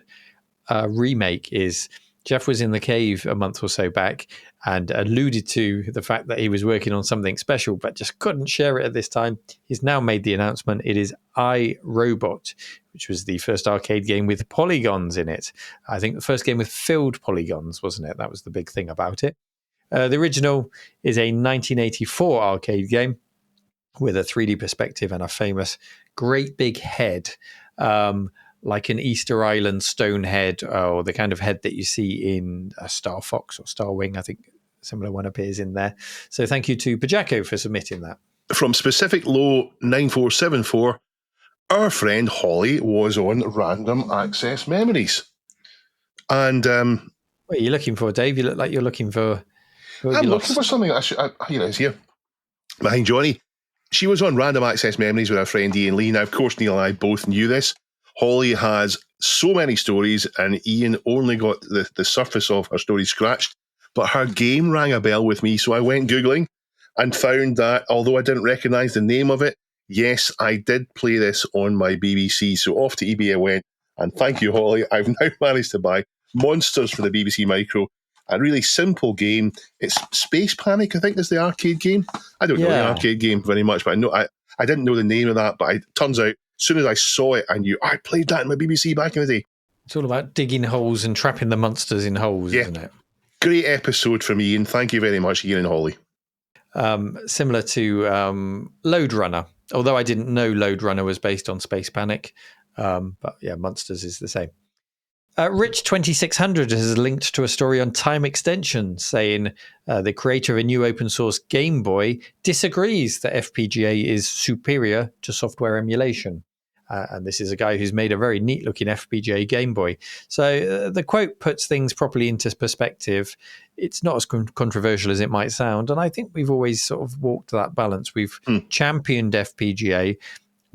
remake is. Jeff was in the cave a month or so back and alluded to the fact that he was working on something special, but just couldn't share it at this time. He's now made the announcement. It is I, Robot, which was the first arcade game with polygons in it. I think the first game with filled polygons, wasn't it? That was the big thing about it. The original is a 1984 arcade game with a 3D perspective and a famous great big head, like an Easter Island stone head, or the kind of head that you see in a Star Fox or Star Wing. I think a similar one appears in there. So thank you to Pajako for submitting that. From Specific Low 9474, our friend Holly was on Random Access Memories. And what are you looking for, Dave? You look like you're looking for... I'm looking for something. Here it is, here. Behind Johnny. She was on Random Access Memories with our friend Ian Lee. Now, of course, Neil and I both knew this. Holly has so many stories, and Ian only got the surface of her story scratched. But her game rang a bell with me, so I went Googling and found that, although I didn't recognise the name of it, yes, I did play this on my BBC. So off to eBay I went, and thank you, Holly. I've now managed to buy Monsters for the BBC Micro. A really simple game. It's Space Panic, I think, is the arcade game. I don't know the arcade game very much, but I know I didn't know the name of that. But it turns out, as soon as I saw it, I knew I played that in my BBC back in the day. It's all about digging holes and trapping the monsters in holes, isn't it? Great episode from Ian. Thank you very much, Ian and Holly. Similar to Lode Runner, although I didn't know Lode Runner was based on Space Panic. But yeah, Monsters is the same. Rich 2600 has linked to a story on time extension, saying the creator of a new open source Game Boy disagrees that FPGA is superior to software emulation. And this is a guy who's made a very neat looking FPGA Game Boy. So the quote puts things properly into perspective. It's not as controversial as it might sound. And I think we've always sort of walked that balance. We've championed FPGA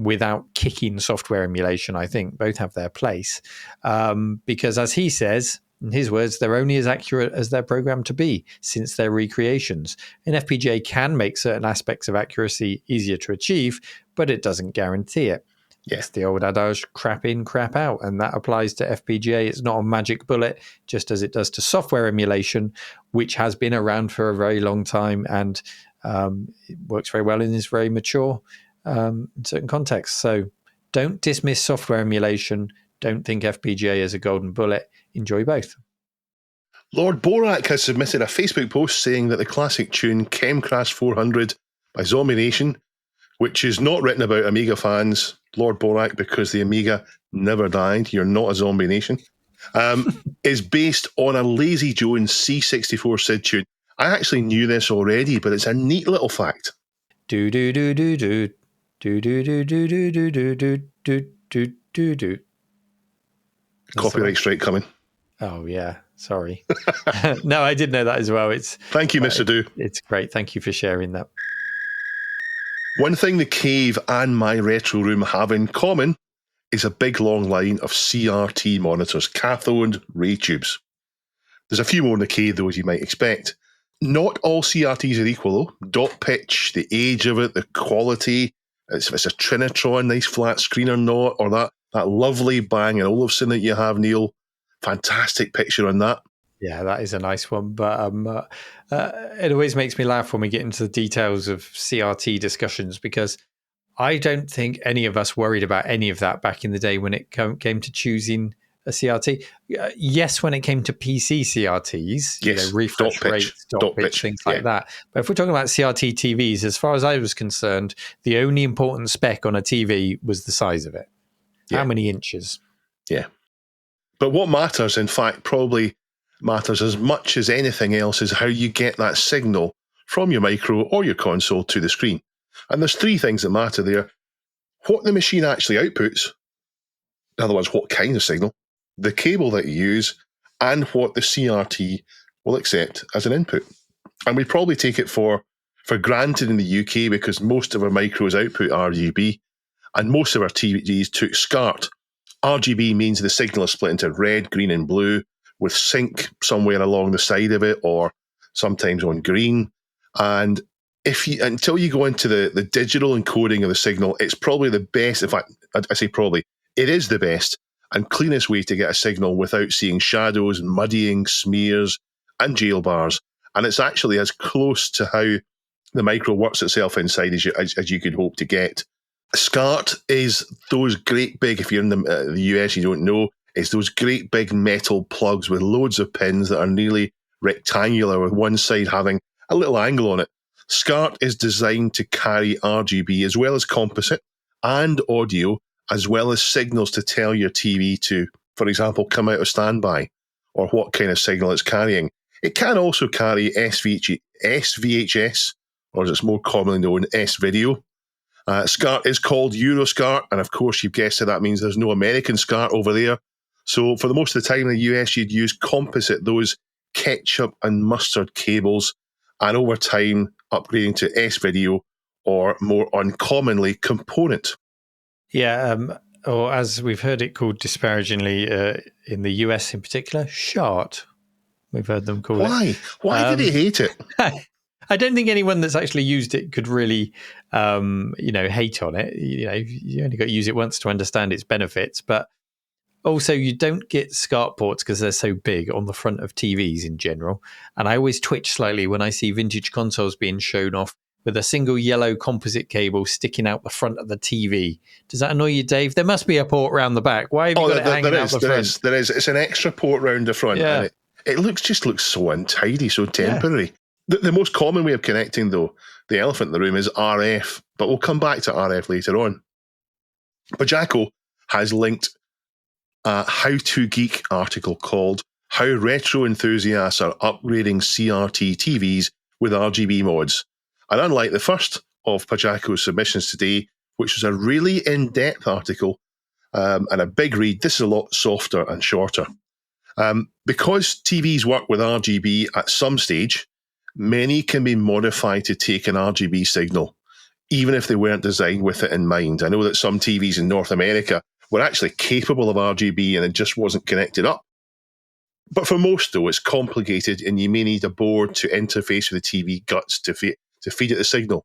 without kicking software emulation. I think both have their place, because as he says, in his words, they're only as accurate as they're programmed to be, since they're recreations. An FPGA can make certain aspects of accuracy easier to achieve, but it doesn't guarantee it. It's the old adage, crap in, crap out, and that applies to FPGA. It's not a magic bullet, just as it does to software emulation, which has been around for a very long time and It works very well and is very mature in certain contexts. So don't dismiss software emulation. Don't think FPGA is a golden bullet. Enjoy both. Lord Borak has submitted a Facebook post saying that the classic tune Chemcrash 400 by Zombie Nation, which is not written about Amiga fans, Lord Borak, because the Amiga never died, you're not a Zombie Nation, is based on a Lazy Jones C64 SID tune. I actually knew this already, but it's a neat little fact. Do do do do do do do do do do do do do do do do. Copyright strike coming. Oh yeah, sorry. No, I did know that as well. Thank you, Mr. Do. It's great. Thank you for sharing that. One thing the cave and my retro room have in common is a big long line of CRT monitors, cathode ray tubes. There's a few more in the cave, though, as you might expect. Not all CRTs are equal, though. Dot pitch, the age of it, the quality, if it's a Trinitron, nice flat screen or not, or that lovely Bang & Olufsen that you have, Neil. Fantastic picture on that. Yeah, that is a nice one. But it always makes me laugh when we get into the details of CRT discussions, because I don't think any of us worried about any of that back in the day when it came to choosing a CRT. Yes, when it came to PC CRTs, yes, refresh rates, dot pitch, things like that. But if we're talking about CRT TVs, as far as I was concerned, the only important spec on a TV was the size of it. Yeah. How many inches? Yeah. But what matters, in fact, probably matters as much as anything else, is how you get that signal from your micro or your console to the screen. And there's three things that matter there. What the machine actually outputs, in other words, what kind of signal, the cable that you use, and what the CRT will accept as an input. And we probably take it for granted in the UK because most of our micros output RGB and most of our TVs took SCART. RGB means the signal is split into red, green, and blue with sync somewhere along the side of it, or sometimes on green. And until you go into the digital encoding of the signal, it's probably the best. In fact, I say probably, it is the best and cleanest way to get a signal without seeing shadows, muddying, smears, and jail bars. And it's actually as close to how the micro works itself inside as you could hope to get. SCART is those great big, if you're in the US, you don't know, it's those great big metal plugs with loads of pins that are nearly rectangular, with one side having a little angle on it. SCART is designed to carry RGB as well as composite and audio, as well as signals to tell your TV to, for example, come out of standby, or what kind of signal it's carrying. It can also carry SVHS, or as it's more commonly known, S-Video. SCART is called Euroscart, and of course, you've guessed it, that means there's no American SCART over there. So for the most of the time in the US, you'd use composite, those ketchup and mustard cables, and over time, upgrading to S-Video, or more uncommonly, component. Yeah, or as we've heard it called disparagingly in the US in particular, SHART. We've heard them call it. Why did he hate it? I don't think anyone that's actually used it could really, hate on it. You only got to use it once to understand its benefits. But also, you don't get SCART ports because they're so big on the front of TVs in general. And I always twitch slightly when I see vintage consoles being shown off with a single yellow composite cable sticking out the front of the TV. Does that annoy you, Dave? There must be a port around the back. Why have you got it hanging out the front? There is. It's an extra port round the front. Yeah. And it looks so untidy, so temporary. Yeah. The most common way of connecting, though, the elephant in the room, is RF, but we'll come back to RF later on. Bajako has linked a How to Geek article called How Retro Enthusiasts Are Upgrading CRT TVs with RGB Mods. And unlike the first of Pajako's submissions today, which was a really in-depth article and a big read, this is a lot softer and shorter. Because TVs work with RGB at some stage, many can be modified to take an RGB signal, even if they weren't designed with it in mind. I know that some TVs in North America were actually capable of RGB and it just wasn't connected up. But for most, though, it's complicated and you may need a board to interface with the TV guts to feed it the signal.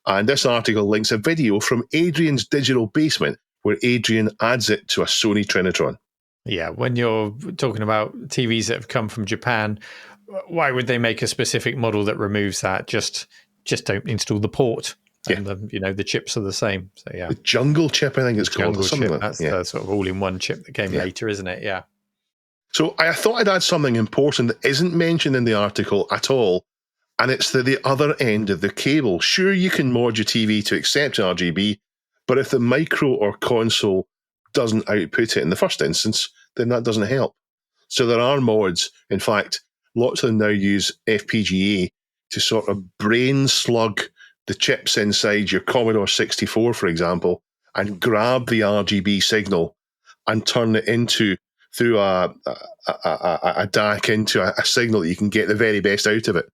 And this article links a video from Adrian's Digital Basement where Adrian adds it to a Sony Trinitron. Yeah, when you're talking about TVs that have come from Japan, why would they make a specific model that removes that? Just just don't install the port. And the chips are the same. So The jungle chip, I think it's called. Jungle chip. That's the sort of all-in-one chip that came later, isn't it? Yeah. So I thought I'd add something important that isn't mentioned in the article at all, and it's the other end of the cable. Sure, you can mod your TV to accept RGB, but if the micro or console doesn't output it in the first instance, then that doesn't help. So there are mods. In fact, lots of them now use FPGA to sort of brain slug the chips inside your Commodore 64, for example, and grab the RGB signal and turn it into, through a DAC, into a signal that you can get the very best out of it.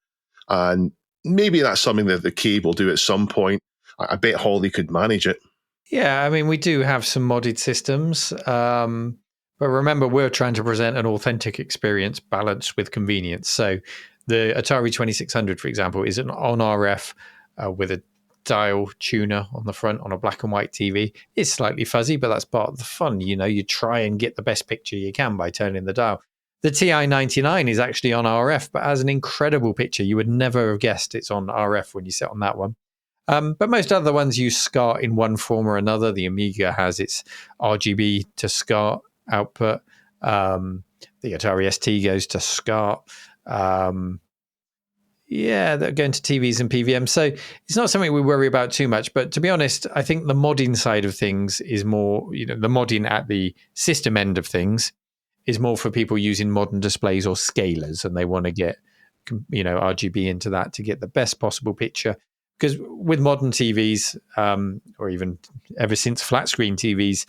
And maybe that's something that the Cave will do at some point. I bet Holly could manage it. Yeah, I mean, we do have some modded systems. But remember, we're trying to present an authentic experience balanced with convenience. So the Atari 2600, for example, is an on RF with a dial tuner on the front on a black and white TV. It's slightly fuzzy, but that's part of the fun. You try and get the best picture you can by turning the dial. The TI-99 is actually on RF, but has an incredible picture. You would never have guessed it's on RF when you sit on that one. But most other ones use SCART in one form or another. The Amiga has its RGB to SCART output. The Atari ST goes to SCART. They're going to TVs and PVM. So it's not something we worry about too much. But to be honest, I think the modding side of things is more, the modding at the system end of things is more for people using modern displays or scalers, and they want to get, RGB into that to get the best possible picture. Because with modern TVs, or even ever since flat screen TVs,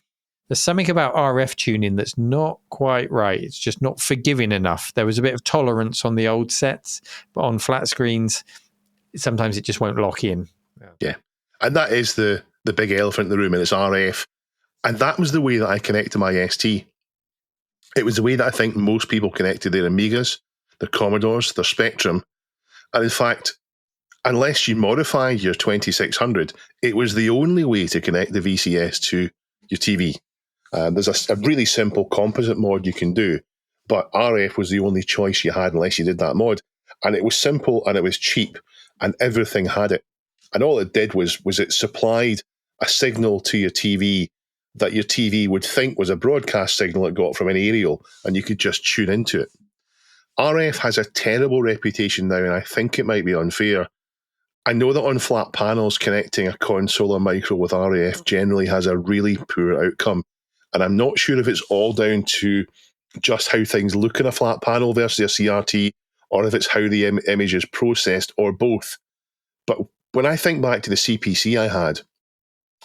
there's something about RF tuning that's not quite right. It's just not forgiving enough. There was a bit of tolerance on the old sets, but on flat screens, sometimes it just won't lock in. Yeah. And that is the big elephant in the room, and it's RF. And that was the way that I connected my ST. It was the way that I think most people connected their Amigas, their Commodores, their Spectrum. And in fact, unless you modify your 2600, it was the only way to connect the VCS to your TV. There's a really simple composite mod you can do, but RF was the only choice you had unless you did that mod. And it was simple and it was cheap, and everything had it. And all it did was it supplied a signal to your TV that your TV would think was a broadcast signal it got from an aerial, and you could just tune into it. RF has a terrible reputation now, and I think it might be unfair. I know that on flat panels, connecting a console or micro with RF generally has a really poor outcome. And I'm not sure if it's all down to just how things look in a flat panel versus a CRT, or if it's how the image is processed, or both. But when I think back to the CPC I had,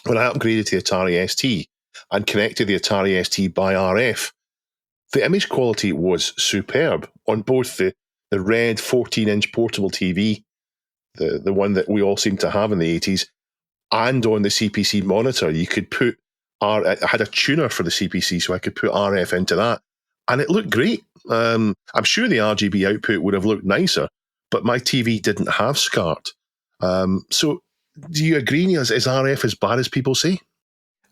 when I upgraded to the Atari ST and connected the Atari ST by RF, the image quality was superb on both the red 14-inch portable TV, the one that we all seem to have in the 80s, and on the CPC monitor. You could put I had a tuner for the CPC, so I could put RF into that, and it looked great. I'm sure the RGB output would have looked nicer, but my TV didn't have SCART. So do you agree, Neil? Is RF as bad as people say?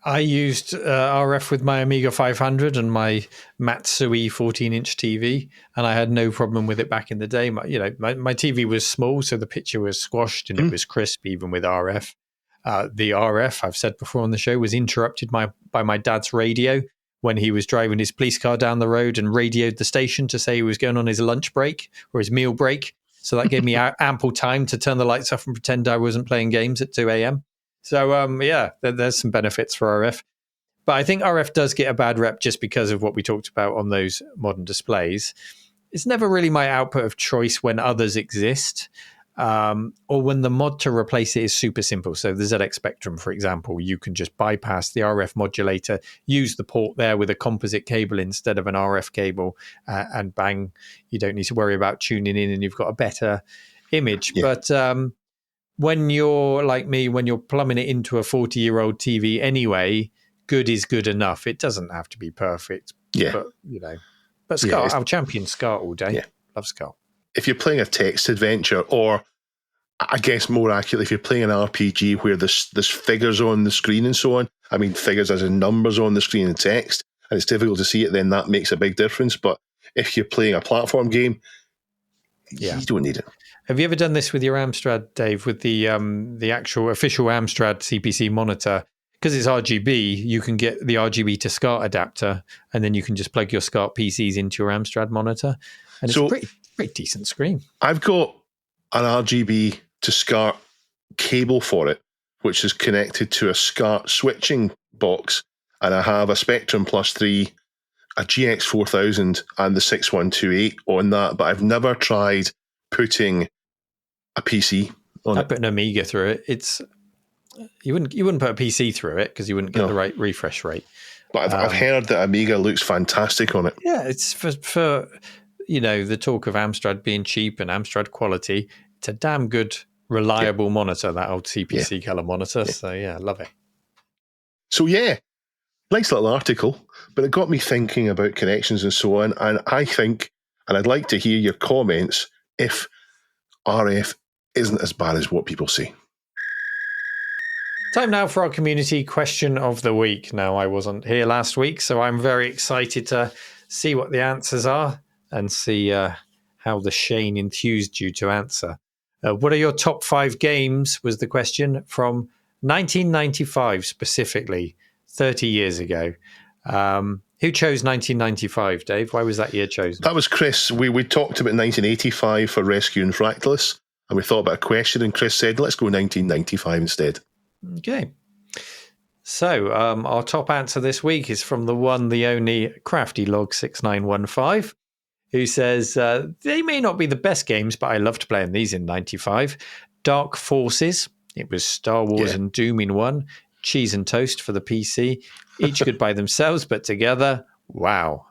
I used RF with my Amiga 500 and my Matsui 14-inch TV, and I had no problem with it back in the day. My TV was small, so the picture was squashed and it was crisp even with RF. The RF, I've said before on the show, was interrupted by my dad's radio when he was driving his police car down the road and radioed the station to say he was going on his lunch break or his meal break. So that gave me ample time to turn the lights off and pretend I wasn't playing games at 2 a.m. So, there's some benefits for RF. But I think RF does get a bad rep just because of what we talked about on those modern displays. It's never really my output of choice when others exist, or when the mod to replace it is super simple. So the ZX Spectrum, for example, you can just bypass the RF modulator, use the port there with a composite cable instead of an RF cable, and bang, you don't need to worry about tuning in and you've got a better image. Yeah. But when you're like me, when you're plumbing it into a 40-year-old TV anyway, good is good enough. It doesn't have to be perfect. Yeah. But SCART, I'll champion SCART all day. Yeah. Love SCART. If you're playing a text adventure, or I guess more accurately, if you're playing an RPG where there's figures on the screen and so on, I mean figures as in numbers on the screen and text, and it's difficult to see it, then that makes a big difference. But if you're playing a platform game, you don't need it. Have you ever done this with your Amstrad, Dave, with the actual official Amstrad CPC monitor? Because it's RGB, you can get the RGB to SCART adapter, and then you can just plug your SCART PCs into your Amstrad monitor, and it's a pretty decent screen. I've got an RGB to SCART cable for it, which is connected to a SCART switching box, and I have a Spectrum Plus 3, a GX4000, and the 6128 on that, but I've never tried putting a PC on it. I put an Amiga through it. It's you wouldn't put a PC through it because you wouldn't get the right refresh rate. But I've heard that Amiga looks fantastic on it. Yeah, it's for the talk of Amstrad being cheap and Amstrad quality. It's a damn good, reliable monitor, that old CPC color monitor. Yeah. So yeah, I love it. So yeah, nice little article, but it got me thinking about connections and so on. And I think, and I'd like to hear your comments if RF isn't as bad as what people say. Time now for our community question of the week. Now, I wasn't here last week, so I'm very excited to see what the answers are and see how the Shane enthused you to answer. What are your top 5 games, was the question, from 1995 specifically, 30 years ago. Who chose 1995, Dave? Why was that year chosen? That was Chris. We talked about 1985 for Rescue and Fractalus, and we thought about a question, and Chris said, let's go 1995 instead. Okay. So our top answer this week is from the one, the only Crafty Log 6915, who says, they may not be the best games, but I loved playing these in 95. Dark Forces. It was Star Wars and Doom in one. Cheese and Toast for the PC. Each good by themselves, but together, wow.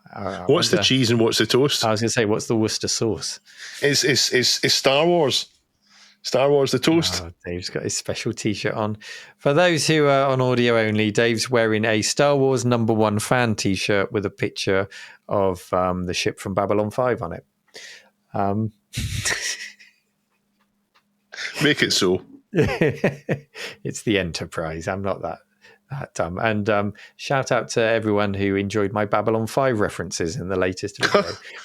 What's the cheese and what's the toast? I was going to say, what's the Worcester sauce? It's Star Wars. Star Wars the toast. Oh, Dave's got his special T-shirt on. For those who are on audio only, Dave's wearing a Star Wars #1 fan T-shirt with a picture of the ship from Babylon 5 on it. Make it so. It's the Enterprise. I'm not that dumb. And shout out to everyone who enjoyed my Babylon 5 references in the latest video.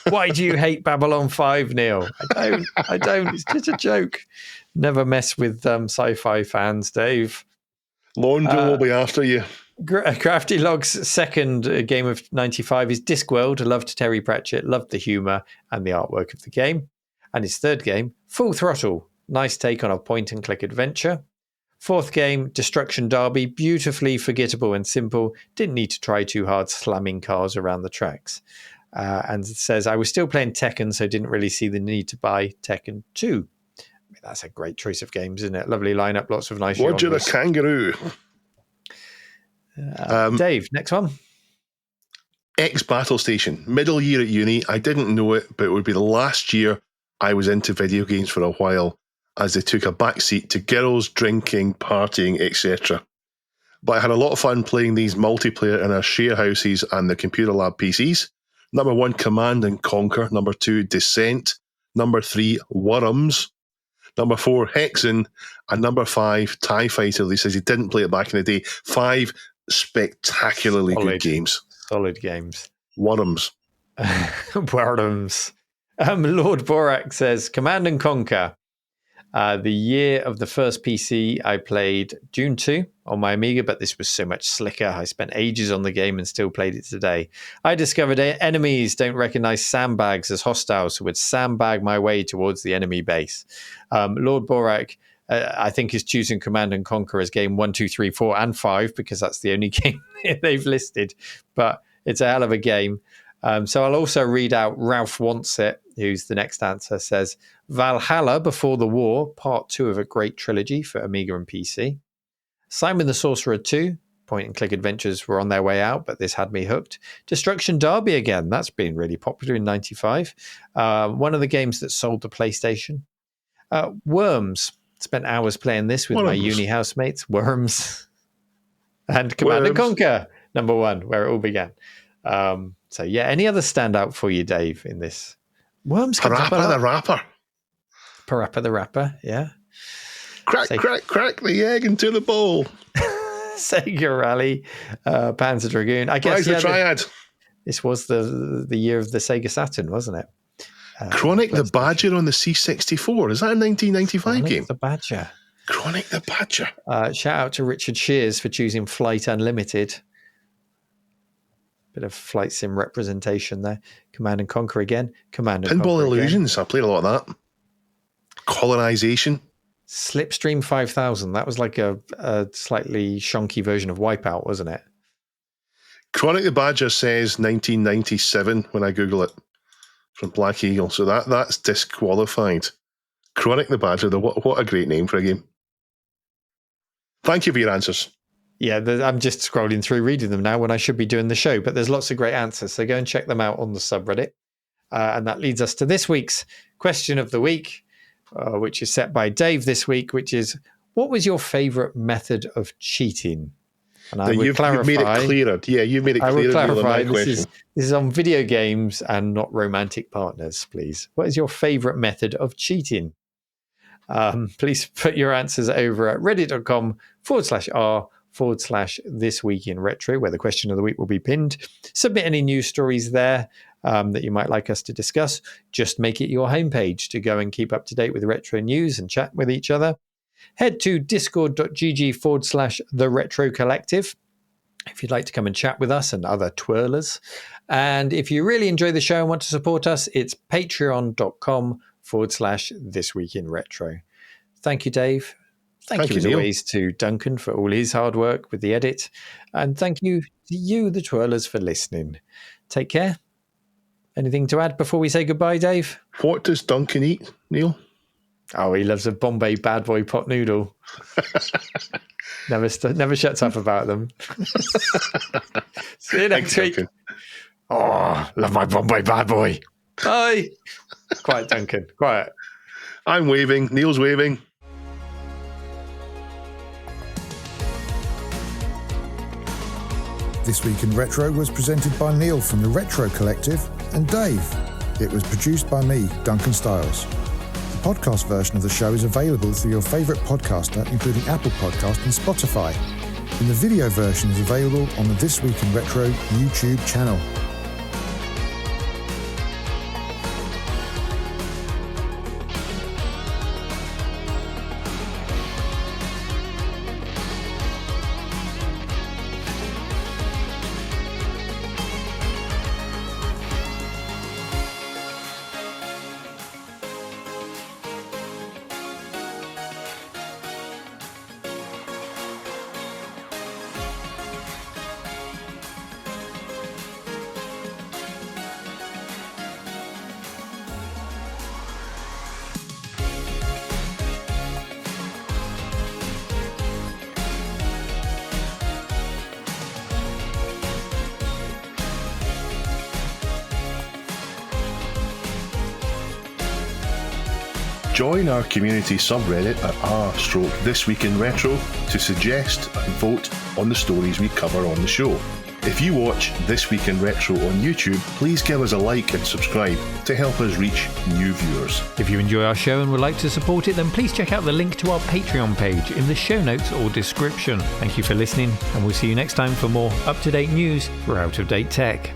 Why do you hate Babylon 5, Neil? I don't. It's just a joke. Never mess with sci-fi fans, Dave. Laundry will be after you. Crafty Log's second game of 95 is Discworld. I loved Terry Pratchett, loved the humour and the artwork of the game. And his third game, Full Throttle. Nice take on a point-and-click adventure. Fourth game, Destruction Derby, beautifully forgettable and simple. Didn't need to try too hard slamming cars around the tracks. And it says, I was still playing Tekken, so didn't really see the need to buy Tekken 2. I mean, that's a great choice of games, isn't it? Lovely lineup, lots of nice Roger the Kangaroo. Dave, next one. Battle Station. Middle year at uni. I didn't know it, but it would be the last year I was into video games for a while, as they took a backseat to girls, drinking, partying, etc. But I had a lot of fun playing these multiplayer in our share houses and the Computer Lab PCs. Number 1, Command and Conquer. Number 2, Descent. Number 3, Worms. Number 4, Hexen. And number 5, TIE Fighter. He says he didn't play it back in the day. 5 spectacularly good games. Solid games. Worms. Worms. Lord Borak says, Command and Conquer. The year of the first PC, I played Dune 2 on my Amiga, but this was so much slicker. I spent ages on the game and still played it today. I discovered enemies don't recognize sandbags as hostile, so would sandbag my way towards the enemy base. Lord Borak, I think, is choosing Command and Conquer as game 1, 2, 3, 4, and 5, because that's the only game they've listed. But it's a hell of a game. So I'll also read out Ralph Wants It, who's the next answer, says, Valhalla Before the War, part 2 of a great trilogy for Amiga and PC. Simon the Sorcerer 2, point-and-click adventures were on their way out, but this had me hooked. Destruction Derby again, that's been really popular in 95. One of the games that sold the PlayStation. Worms, spent hours playing this with my uni housemates. Worms. And Command and Conquer, number 1, where it all began. So yeah, any other standout for you, Dave, in this? Worms. Parappa the Rapper. Parappa the Rapper, yeah. Crack the egg into the bowl. Sega Rally, Panzer Dragoon. I guess the Triad. This was the year of the Sega Saturn, wasn't it? Chronic the Badger on the C64. Is that a 1995 game? The Badger. Chronic the Badger. Shout out to Richard Shears for choosing Flight Unlimited. Bit of flight sim representation there. Command and Conquer again. Pinball Illusions. I played a lot of that. Colonization. Slipstream 5000. That was like a slightly shonky version of Wipeout, wasn't it? Chronic the Badger says 1997 when I Google it from Black Eagle. So that's disqualified. Chronic the Badger, what a great name for a game. Thank you for your answers. Yeah, I'm just scrolling through reading them now when I should be doing the show, but there's lots of great answers. So go and check them out on the subreddit. And that leads us to this week's question of the week, which is set by Dave this week, which is, what was your favorite method of cheating? And I would clarify. You've made it clearer. Yeah, you've made it clearer. I would clarify, this is on video games and not romantic partners, please. What is your favorite method of cheating? Please put your answers over at reddit.com/r/thisweekinretro, where the question of the week will be pinned. Submit any news stories there that you might like us to discuss. Just make it your homepage to go and keep up to date with retro news and chat with each other. Head to discord.gg/the Retro Collective if you'd like to come and chat with us and other twirlers. And if you really enjoy the show and want to support us, it's patreon.com/thisweekinretro. Thank you, Dave. Thank you as always to Duncan for all his hard work with the edit. And thank you to you, the twirlers, for listening. Take care. Anything to add before we say goodbye, Dave? What does Duncan eat, Neil? Oh, he loves a Bombay bad boy pot noodle. Never shuts up about them. See you next week. Duncan. Oh, love my Bombay bad boy. Bye. Quiet, Duncan. Quiet. I'm waving. Neil's waving. This Week in Retro was presented by Neil from the Retro Collective and Dave. It was produced by me, Duncan Styles. The podcast version of the show is available through your favourite podcaster, including Apple Podcast and Spotify. And the video version is available on the This Week in Retro YouTube channel. Join our community subreddit at r/thisweekinretro to suggest and vote on the stories we cover on the show. If you watch This Week in Retro on YouTube, please give us a like and subscribe to help us reach new viewers. If you enjoy our show and would like to support it, then please check out the link to our Patreon page in the show notes or description. Thank you for listening, and we'll see you next time for more up-to-date news for out-of-date tech.